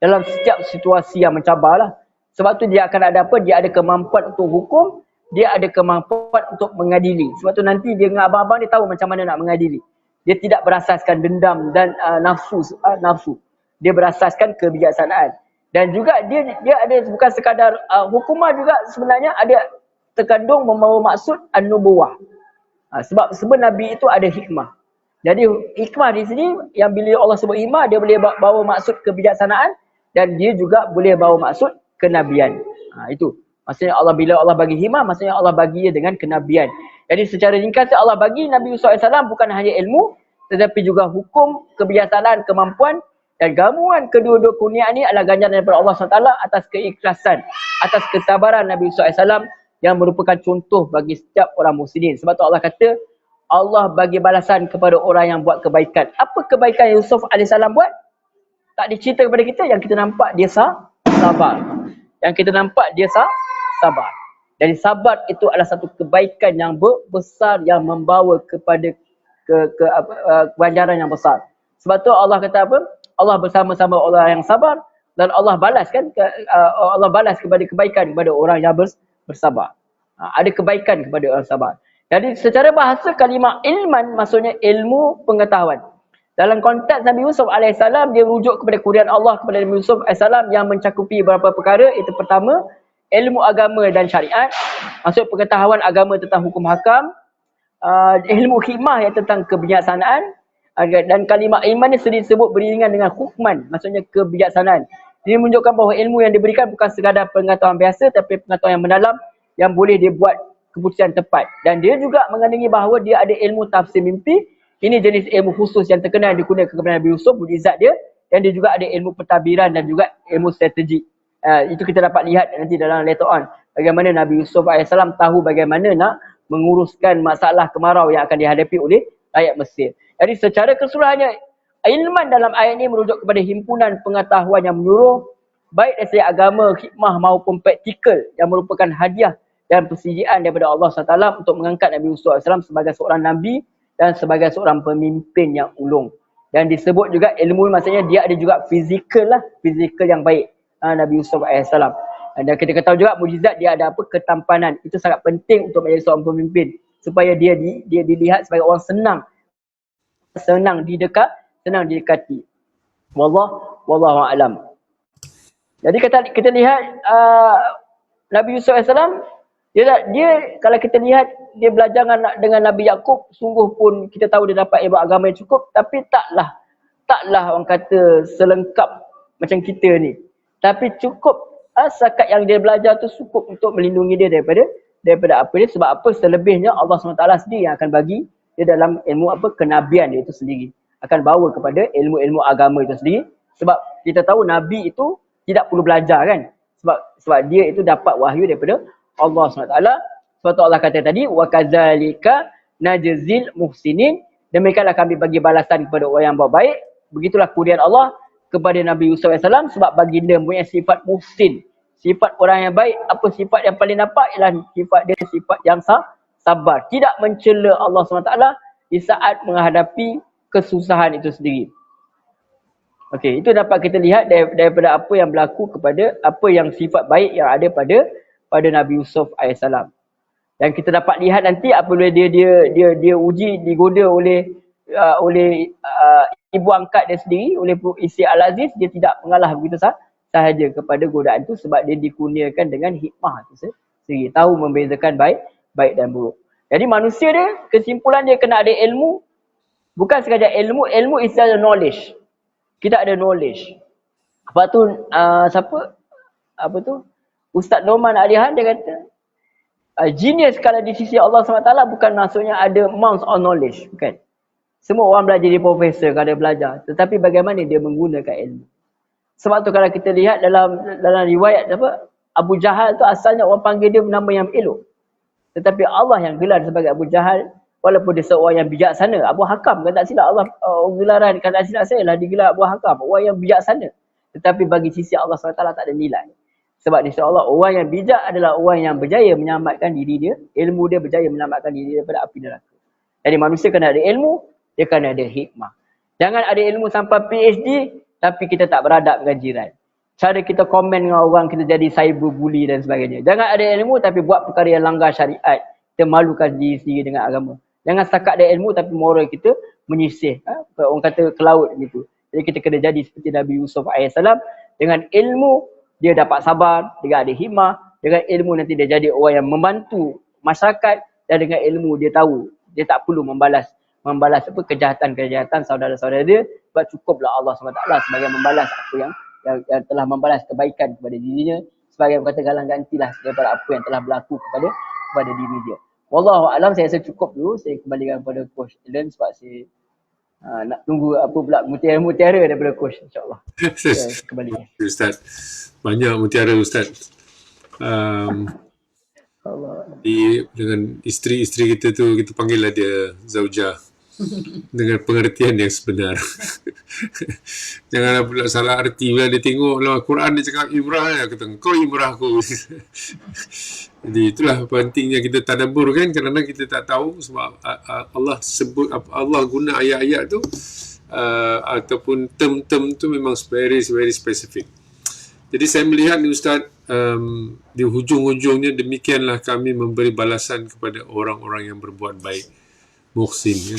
dalam setiap situasi yang mencabar lah. Sebab tu dia akan ada apa? Dia ada kemampuan untuk hukum, dia ada kemampuan untuk mengadili. Sebab tu nanti dia dengan abang-abang dia tahu macam mana nak mengadili. Dia tidak berasaskan dendam dan nafsu. Dia berasaskan kebijaksanaan. Dan juga dia ada bukan sekadar hukuman, juga sebenarnya ada terkandung membawa maksud an-nubuwah. Sebab Nabi itu ada hikmah. Jadi hikmah di sini yang bila Allah sebut hikmah, dia boleh bawa maksud kebijaksanaan dan dia juga boleh bawa maksud kenabian. Itu. Maksudnya bila Allah bagi hikmah, maksudnya Allah bagi dia dengan kenabian. Jadi secara ringkas Allah bagi Nabi Yusuf AS bukan hanya ilmu, tetapi juga hukum, kebijaksanaan, kemampuan. Dan gabungan kedua-dua kurniaan ini adalah ganjaran daripada Allah SWT atas keikhlasan, atas kesabaran Nabi Yusuf AS yang merupakan contoh bagi setiap orang muslimin. Sebab tu Allah kata, Allah bagi balasan kepada orang yang buat kebaikan. Apa kebaikan Yusuf AS buat? Tak dicerita kepada kita, yang kita nampak dia sabar. Yang kita nampak dia sabar. Jadi sabar itu adalah satu kebaikan yang besar yang membawa kepada ganjaran yang besar. Sebab tu Allah kata apa? Allah bersama-sama orang yang sabar dan Allah balas Allah balas kepada kebaikan kepada orang yang bersabar. Ada kebaikan kepada orang sabar. Jadi secara bahasa kalimah ilman maksudnya ilmu pengetahuan. Dalam konteks Nabi Yusuf AS dia rujuk kepada kurniaan Allah kepada Nabi Yusuf AS yang mencakupi beberapa perkara. Itu pertama, ilmu agama dan syariat. Maksud pengetahuan agama tentang hukum hakam. Ilmu hikmah yang tentang kebijaksanaan. Dan kalimah iman ni sendiri disebut beriringan dengan hukman, maksudnya kebijaksanaan. Ini menunjukkan bahawa ilmu yang diberikan bukan sekadar pengetahuan biasa, tapi pengetahuan yang mendalam yang boleh dia buat keputusan tepat. Dan dia juga mengandungi bahawa dia ada ilmu tafsir mimpi. Ini jenis ilmu khusus yang terkenal digunakan kepada Nabi Yusuf, mukjizat dia. Dan dia juga ada ilmu pentadbiran dan juga ilmu strategi. Itu kita dapat lihat nanti dalam later on. Bagaimana Nabi Yusuf AS tahu bagaimana nak menguruskan masalah kemarau yang akan dihadapi oleh rakyat Mesir. Jadi secara keseluruhannya, ilman dalam ayat ini merujuk kepada himpunan pengetahuan yang menyuruh baik dari segi agama, hikmah maupun praktikal yang merupakan hadiah dan persediaan daripada Allah SWT untuk mengangkat Nabi Yusuf AS sebagai seorang Nabi dan sebagai seorang pemimpin yang ulung. Dan disebut juga ilmu, maksudnya dia ada juga fizikal yang baik, Nabi Yusuf AS. Dan kita tahu juga mukjizat dia ada apa? Ketampanan. Itu sangat penting untuk menjadi seorang pemimpin. Supaya dia dilihat sebagai orang senang didekati. Wallahu a'lam. Jadi kita lihat Nabi Yusuf AS, dia kalau kita lihat dia belajar dengan Nabi Yakub, sungguh pun kita tahu dia dapat ilmu agama yang cukup, tapi taklah orang kata selengkap macam kita ni. Tapi cukup zakat yang dia belajar tu cukup untuk melindungi dia daripada apa dia. Sebab apa? Selebihnya Allah SWT sendiri yang akan bagi dia dalam ilmu kenabian dia itu sendiri. Akan bawa kepada ilmu-ilmu agama itu sendiri. Sebab kita tahu Nabi itu tidak perlu belajar kan. Sebab dia itu dapat wahyu daripada Allah SWT. Sebab tu Allah kata tadi, wa kadzalika najzil muhsinin. Demikianlah kami bagi balasan kepada orang yang buat baik. Begitulah kurniaan Allah kepada Nabi Yusuf AS, sebab baginda mempunyai sifat muhsin. Sifat orang yang baik. Apa sifat yang paling nampak? Ialah sifat dia sifat yang sabar. Tidak mencela Allah SWT di saat menghadapi kesusahan itu sendiri. Okey, itu dapat kita lihat daripada apa yang berlaku kepada apa yang sifat baik yang ada pada Nabi Yusuf AS. Dan kita dapat lihat nanti apabila dia uji, digoda oleh ibu angkat dia sendiri, oleh Isteri Al-Aziz, dia tidak mengalah begitu sahaja kepada godaan itu, sebab dia dikurniakan dengan hikmah itu sendiri, tahu membezakan baik dan buruk. Jadi manusia dia, kesimpulan dia kena ada ilmu, bukan sekadar ilmu is the knowledge. Kita ada knowledge. Apa tu Ustaz Norman Alihan dia kata genius kalau di sisi Allah SWT bukan maksudnya ada amounts of knowledge, bukan. Semua orang belajar jadi profesor kalau dia belajar, tetapi bagaimana dia menggunakan ilmu. Sebab tu kalau kita lihat dalam riwayat Abu Jahal tu asalnya orang panggil dia nama yang elok, tetapi Allah yang gelar sebagai Abu Jahal, walaupun dia seorang yang bijaksana. Abu Hakam kan tak silap Allah, gelaran kan tak silap saya lah digelar Abu Hakam, orang yang bijaksana. Tetapi bagi sisi Allah SWT tak ada nilai. Sebab di sisi Allah, orang yang bijak adalah orang yang berjaya menyelamatkan diri dia, ilmu dia berjaya menyelamatkan diri dia daripada api neraka. Jadi manusia kena ada ilmu, dia kena ada hikmah. Jangan ada ilmu sampai PhD tapi kita tak beradab dengan jiran. Cara kita komen dengan orang, kita jadi cyberbully dan sebagainya. Jangan ada ilmu tapi buat perkara yang langgar syariat. Kita malukan diri sendiri dengan agama. Jangan setakat ada ilmu tapi moral kita menyisih. Orang kata ke laut gitu. Jadi kita kena jadi seperti Nabi Yusuf AS. Dengan ilmu dia dapat sabar, dia ada hikmah. Dengan ilmu nanti dia jadi orang yang membantu masyarakat. Dan dengan ilmu dia tahu, dia tak perlu membalas kejahatan saudara-saudara dia. Sebab cukuplah Allah SWT sebagai membalas apa yang telah membalas kebaikan kepada dirinya, sebagai kata galang gantilah daripada apa yang telah berlaku kepada diri dia. Wallahu a'lam. Saya rasa cukup dulu. Saya kembalikan kepada Coach Ellen sebab saya nak tunggu apa pula mutiara daripada Coach, insyaAllah. Saya kembali. Ustaz, banyak mutiara Ustaz. Dengan isteri-isteri kita tu, kita panggillah dia Zaujah dengan pengertian yang sebenar. Janganlah pula salah arti. Bila dia tengok dalam Al-Quran dia cakap Imrah, dia kata kau Imrah aku. Jadi itulah pentingnya kita tadabbur kan, kerana kita tak tahu sebab Allah sebut, Allah guna ayat-ayat tu ataupun term-term tu memang very specific. Jadi saya melihat ni Ustaz, di hujung-hujungnya demikianlah kami memberi balasan kepada orang-orang yang berbuat baik, muhsin ya.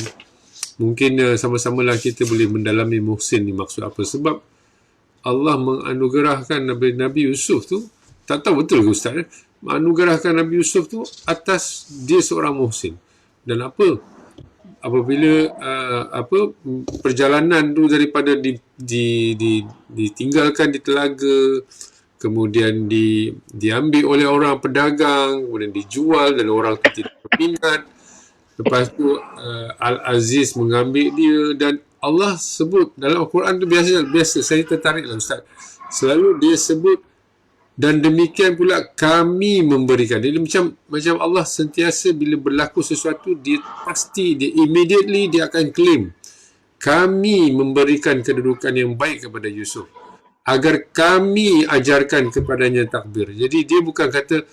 Mungkin sama-samalah kita boleh mendalami muhsin ni maksud apa. Sebab Allah menganugerahkan Nabi Yusuf tu, tak tahu betul ke Ustaz ya? Menganugerahkan Nabi Yusuf tu atas dia seorang muhsin. Dan apabila perjalanan tu daripada ditinggalkan di telaga, kemudian diambil oleh orang pedagang, kemudian dijual dan orang tu tidak berminat. Lepas tu Al-Aziz mengambil dia, dan Allah sebut dalam Al-Quran tu biasa saya tertariklah Ustaz. Selalu dia sebut, dan demikian pula kami memberikan. Jadi macam Allah sentiasa bila berlaku sesuatu, dia immediately dia akan claim, kami memberikan kedudukan yang baik kepada Yusuf agar kami ajarkan kepadanya takbir. Jadi dia bukan kata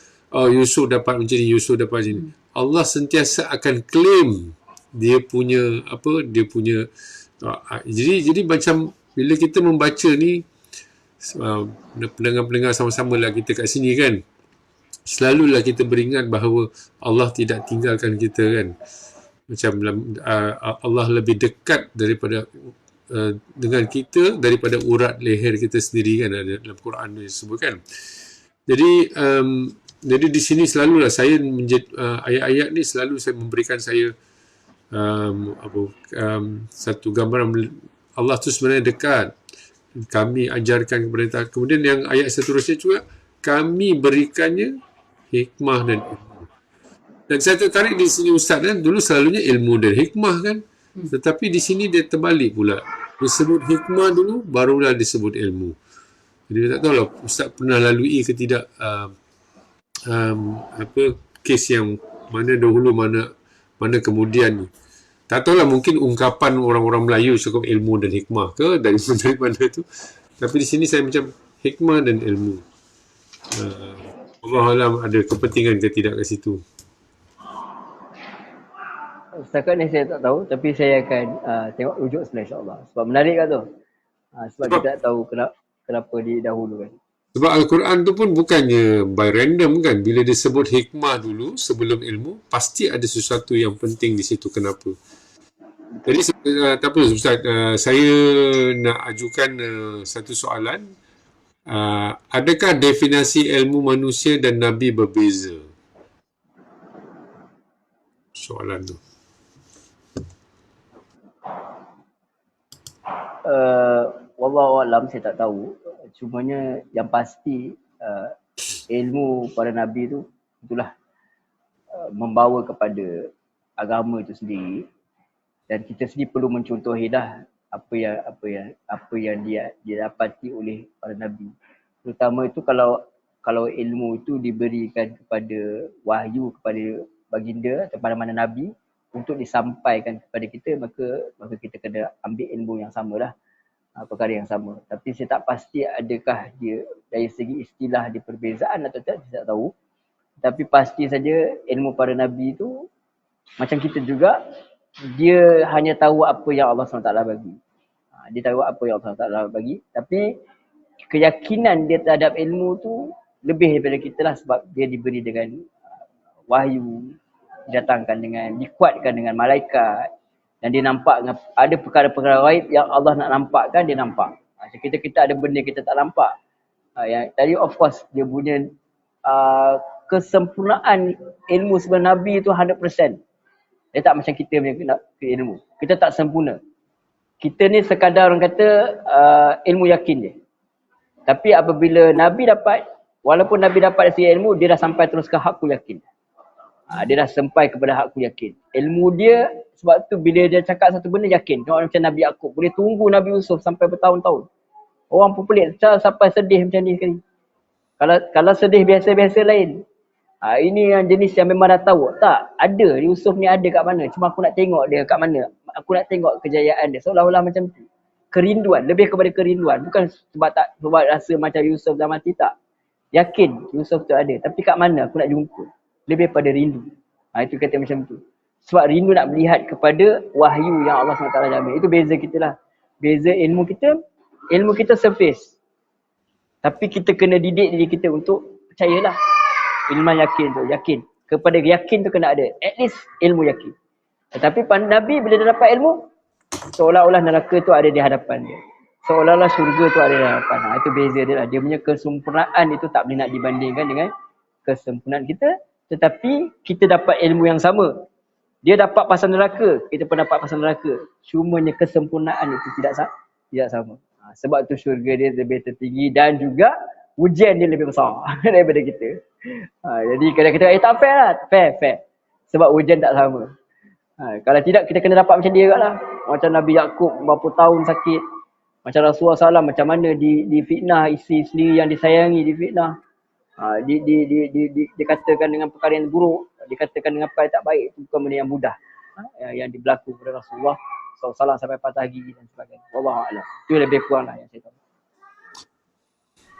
Yusuf dapat macam ni, Yusuf dapat macam ni. Allah sentiasa akan claim dia punya jadi macam bila kita membaca ni, pendengar-pendengar sama-sama lah kita kat sini kan, selalulah kita beringat bahawa Allah tidak tinggalkan kita kan. Macam Allah lebih dekat daripada dengan kita daripada urat leher kita sendiri kan, dalam Quran disebut kan. Jadi di sini selalulah saya ayat-ayat ni selalu saya memberikan saya satu gambaran Allah tu sebenarnya dekat. Kami ajarkan kepada kita. Kemudian yang ayat seterusnya juga, kami berikannya hikmah dan ilmu. Dan saya tertarik di sini Ustaz kan, dulu selalunya ilmu dan hikmah kan. Tetapi di sini dia terbalik pula. Disebut hikmah dulu, barulah disebut ilmu. Jadi tak tahu lah Ustaz pernah lalui ke tidak kes yang mana dahulu, mana kemudian ni. Tak tahulah, mungkin ungkapan orang-orang Melayu cukup ilmu dan hikmah ke dari mana tu. Tapi di sini saya macam hikmah dan ilmu. Allah Alam ada kepentingan ke tidak kat situ. Setakat ni saya tak tahu, tapi saya akan tengok rujuk sebelah insyaAllah. Sebab menarik kan tu. Sebab kita tak tahu kenapa didahulukan. Sebab Al-Quran tu pun bukannya by random kan. Bila dia sebut hikmah dulu sebelum ilmu, pasti ada sesuatu yang penting di situ. Kenapa? Jadi tak apa Ustaz, saya nak ajukan satu soalan. Adakah definisi ilmu manusia dan Nabi berbeza? Soalan tu. Wallahu alam, saya tak tahu. Cumanya yang pasti ilmu para Nabi tu itulah membawa kepada agama itu sendiri. Dan kita sendiri perlu mencontohi dah apa yang dia dapati oleh para nabi. Terutama itu kalau ilmu itu diberikan kepada wahyu kepada baginda atau mana-mana nabi untuk disampaikan kepada kita, maka kita kena ambil ilmu yang samalah, perkara yang sama. Tapi saya tak pasti adakah dia dari segi istilah dia perbezaan atau tidak, saya tak tahu. Tapi pasti saja ilmu para nabi itu macam kita juga, dia hanya tahu apa yang Allah SWT bagi. Dia tahu apa yang Allah SWT bagi. Tapi keyakinan dia terhadap ilmu tu lebih daripada kita lah, sebab dia diberi dengan wahyu, didatangkan dikuatkan dengan malaikat, dan dia nampak ada perkara-perkara gaib yang Allah nak nampakkan, dia nampak. Macam kita ada benda kita tak nampak. Yang tadi of course dia punya kesempurnaan ilmu sebenarnya Nabi tu 100%. Dia tak macam kita punya ilmu. Kita tak sempurna. Kita ni sekadar orang kata ilmu yakin je. Tapi apabila Nabi dapat, walaupun Nabi dapat dari ilmu, dia dah sampai terus ke hakku yakin. Dia dah sampai kepada hakku yakin. Ilmu dia, sebab tu bila dia cakap satu benda yakin. Tengok macam Nabi Yaakob, boleh tunggu Nabi Yusuf sampai bertahun-tahun. Orang pun pelik, sampai sedih macam ni sekali. Kalau sedih biasa-biasa lain. Ini yang jenis yang memang dah tahu. Tak, ada. Yusuf ni ada kat mana. Cuma aku nak tengok dia kat mana. Aku nak tengok kejayaan dia. Seolah-olah macam tu. Kerinduan. Lebih kepada kerinduan. Bukan sebab rasa macam Yusuf dah mati, tak. Yakin Yusuf tu ada. Tapi kat mana aku nak jumpa. Lebih pada rindu. Itu kata macam tu. Sebab rindu nak melihat kepada wahyu yang Allah SWT jamin. Itu beza kita lah. Beza ilmu kita surface. Tapi kita kena didik diri kita untuk percayalah. Ilmu yakin tu, yakin. Kepada yakin tu kena ada. At least ilmu yakin. Tetapi Nabi bila dia dapat ilmu, seolah-olah neraka tu ada di hadapan dia. Seolah-olah syurga tu ada di hadapan. Itu beza dia lah. Dia punya kesempurnaan itu tak boleh nak dibandingkan dengan kesempurnaan kita. Tetapi kita dapat ilmu yang sama. Dia dapat pasal neraka, kita pun dapat pasal neraka. Cumanya kesempurnaan itu tidak sama. Sebab tu syurga dia lebih tertinggi, dan juga Ujian dia lebih besar daripada kita. Jadi kadang kita tak fair lah. Fair. Sebab ujian tak sama. Kalau tidak kita kena dapat macam dia juga lah. Macam Nabi Yaakob berapa tahun sakit. Macam Rasulullah SAW macam mana difitnah isteri sendiri yang disayangi difitnah. Dikatakan dengan perkara yang buruk, dikatakan dengan perkara yang tak baik, itu bukan benda yang mudah. Yang berlaku kepada Rasulullah SAW sampai patah gigi dan sebagainya. Wallahualam. Itu lebih kurang lah yang saya tahu.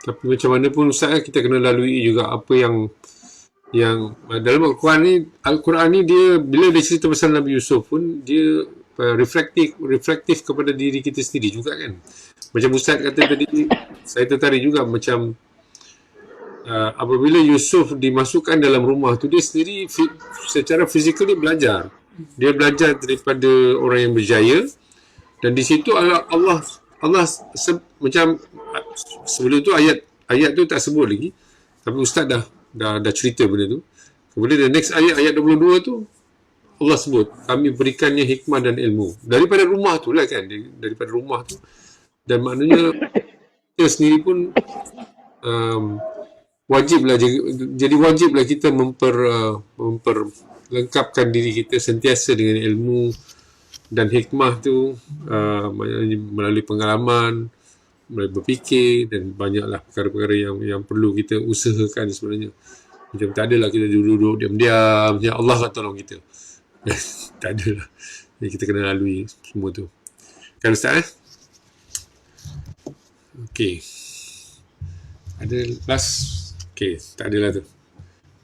Tapi macam mana pun Ustaz, kita kena lalui juga apa yang dalam Al-Quran ni dia bila dia cerita pasal Nabi Yusuf pun dia reflektif kepada diri kita sendiri juga kan. Macam Ustaz kata tadi, saya tertarik juga macam apabila Yusuf dimasukkan dalam rumah tu, dia sendiri secara fizikal dia belajar. Dia belajar daripada orang yang berjaya, dan di situ Allah macam sebelum tu ayat tu tak sebut lagi, tapi Ustaz dah cerita benda tu. Kemudian the next ayat 22 tu Allah sebut kami berikannya hikmah dan ilmu daripada rumah tu lah kan, daripada rumah tu. Dan maknanya kita sendiri pun wajiblah kita memperlengkapkan diri kita sentiasa dengan ilmu dan hikmah tu, melalui pengalaman, melalui berfikir, dan banyaklah perkara-perkara yang perlu kita usahakan sebenarnya. Macam tak adalah kita duduk diam-diam, Allah akan tolong kita. Tak adalah. Jadi kita kena lalui semua tu. Kan Ustaz? Okey. Ada last? Okey, tak adalah tu.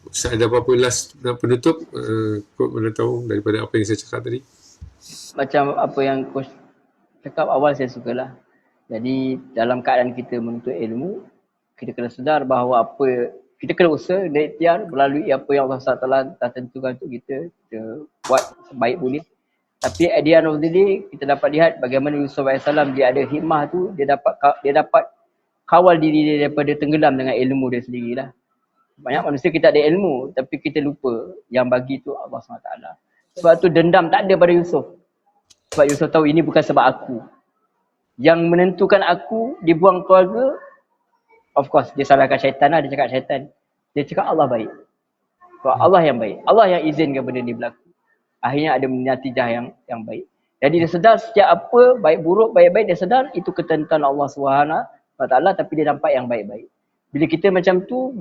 Ustaz ada apa-apa last nak penutup? Kau mana tahu daripada apa yang saya cakap tadi? Macam apa yang Coach cakap awal saya sukalah. Jadi dalam keadaan kita menuntut ilmu, kita kena sedar bahawa kita kena usaha dan ikhtiar melalui apa yang Allah SWT dah tentukan untuk kita buat sebaik boleh. Tapi at the end of the day, kita dapat lihat bagaimana Yusuf AS dia ada hikmah tu, dia dapat kawal diri dia daripada tenggelam dengan ilmu dia sendirilah. Banyak manusia kita ada ilmu, tapi kita lupa yang bagi tu Allah SWT. Sebab tu dendam tak ada pada Yusuf. Sebab Yusuf tahu ini bukan sebab aku. Yang menentukan aku dibuang keluarga, of course dia salahkan syaitan lah, dia cakap syaitan. Dia cakap Allah baik. Sebab Allah yang baik. Allah yang izinkan benda ni berlaku. Akhirnya ada natijah yang baik. Jadi dia sedar setiap apa, baik buruk, baik-baik, dia sedar itu ketentuan Allah SWT, tapi dia nampak yang baik-baik. Bila kita macam tu,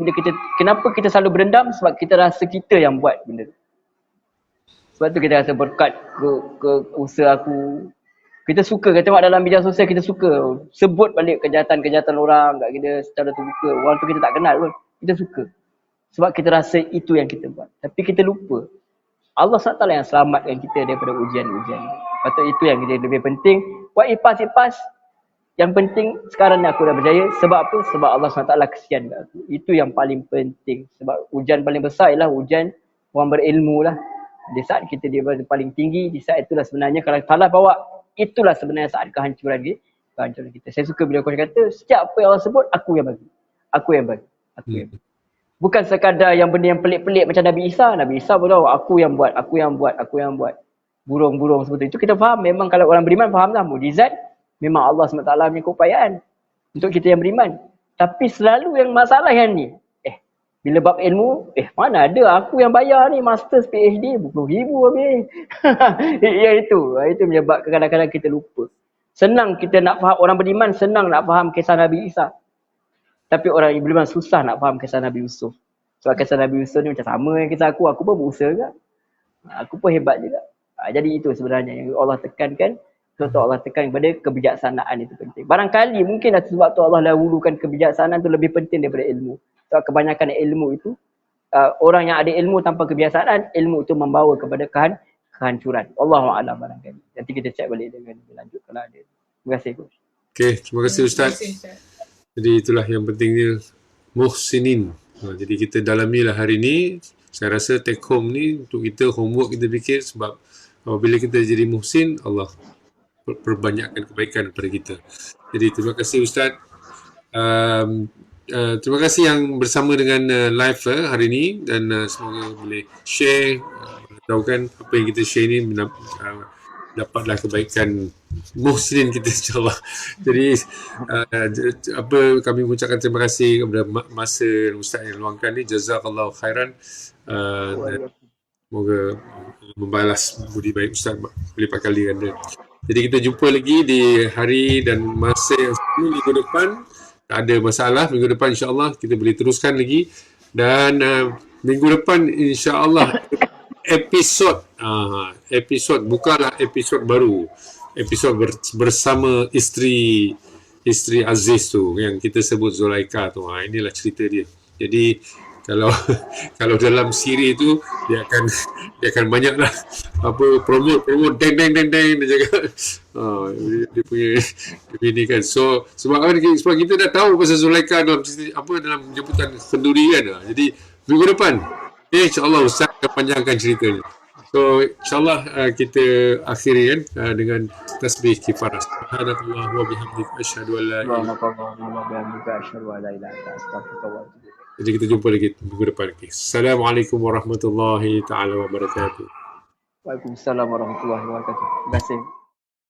kenapa kita selalu berendam? Sebab kita rasa kita yang buat benda tu. Sebab tu kita rasa berkat ke usaha aku. Kita suka, kita tengok dalam media sosial, kita suka sebut balik kejahatan-kejahatan orang kat kita secara terbuka. Orang tu kita tak kenal pun, kita suka. Sebab kita rasa itu yang kita buat. Tapi kita lupa, Allah SWT yang selamatkan kita daripada ujian-ujian. Patut itu yang kita lebih penting. What it pass. Yang penting sekarang ni aku dah berjaya. Sebab apa? Sebab Allah SWT kesian kat aku. Itu yang paling penting. Sebab ujian paling besar ialah ujian orang berilmu lah. Di saat kita dia paling tinggi, di saat itulah sebenarnya kalau salah bawa, itulah sebenarnya saat kehancuran kita. Saya suka bila kau kata, setiap apa yang Allah sebut, aku yang bagi. Aku yang bagi. Bukan sekadar yang benda yang pelik-pelik macam Nabi Isa. Nabi Isa pun tahu, aku yang buat. Burung-burung seperti itu. Kita faham, memang kalau orang beriman faham lah. Mujizat, memang Allah SWT punya keupayaan untuk kita yang beriman. Tapi selalu yang masalah yang ni, bila bab ilmu, mana ada aku yang bayar ni, masters, PhD, RM20,000 habis. Itu menyebabkan kadang-kadang kita lupa. Senang kita nak faham, orang beriman senang nak faham kisah Nabi Isa. Tapi orang yang beriman susah nak faham kisah Nabi Yusuf. Sebab kisah Nabi Yusuf ni macam sama dengan kisah aku pun berusaha juga. Aku pun hebat juga. Jadi itu sebenarnya yang Allah tekankan. Sebab Allah tekan kepada kebijaksanaan itu penting. Barangkali mungkin sebab tu Allah dahulukan kebijaksanaan tu lebih penting daripada ilmu. Sebab kebanyakan ilmu itu, orang yang ada ilmu tanpa kebiasaan, ilmu itu membawa kepada kehancuran. Allahu'alam barangkali. Nanti kita cek balik dengan lanjut kalau ada. Terima kasih Coach. Okay, terima kasih Ustaz. Jadi itulah yang pentingnya muhsinin. Jadi kita dalamilah hari ni. Saya rasa take home ni untuk kita, homework kita fikir, sebab apabila kita jadi muhsin, Allah perbanyakkan kebaikan kepada kita. Jadi terima kasih Ustaz. Terima kasih yang bersama dengan live hari ini, dan semoga boleh share, tahu kan apa yang kita share ni dapatlah kebaikan muhsinin kita insyaAllah. Jadi apa kami mengucapkan terima kasih kepada masa Ustaz yang luangkan ni. Jazakallahu khairan. Dan semoga membalas budi baik Ustaz berlipat kali ganda. Jadi kita jumpa lagi di hari dan masa yang sama minggu depan. Tak ada masalah, minggu depan insyaAllah kita boleh teruskan lagi. Dan minggu depan insyaAllah episod bukanlah episod baru, episod bersama isteri Aziz tu yang kita sebut Zulaika tu. Inilah cerita dia. Jadi kalau kalau dalam siri tu dia akan banyaklah apa promote deng dia cakap. Dia punya ni kan. So sebab kita dah tahu pasal Zulaika dalam cerita, apa dalam jemputan kenduri kan. Jadi minggu depan insya-Allah Ustaz akan panjangkan ceritanya. So insyaAllah kita akhiri kan dengan tasbih kifarah. Subhanallah wa bihamdika asyhadu an la ilaha illa anta. Jadi kita jumpa lagi minggu depan lagi. Assalamualaikum warahmatullahi taala wabarakatuh. Waalaikumsalam warahmatullahi wabarakatuh. Terima kasih.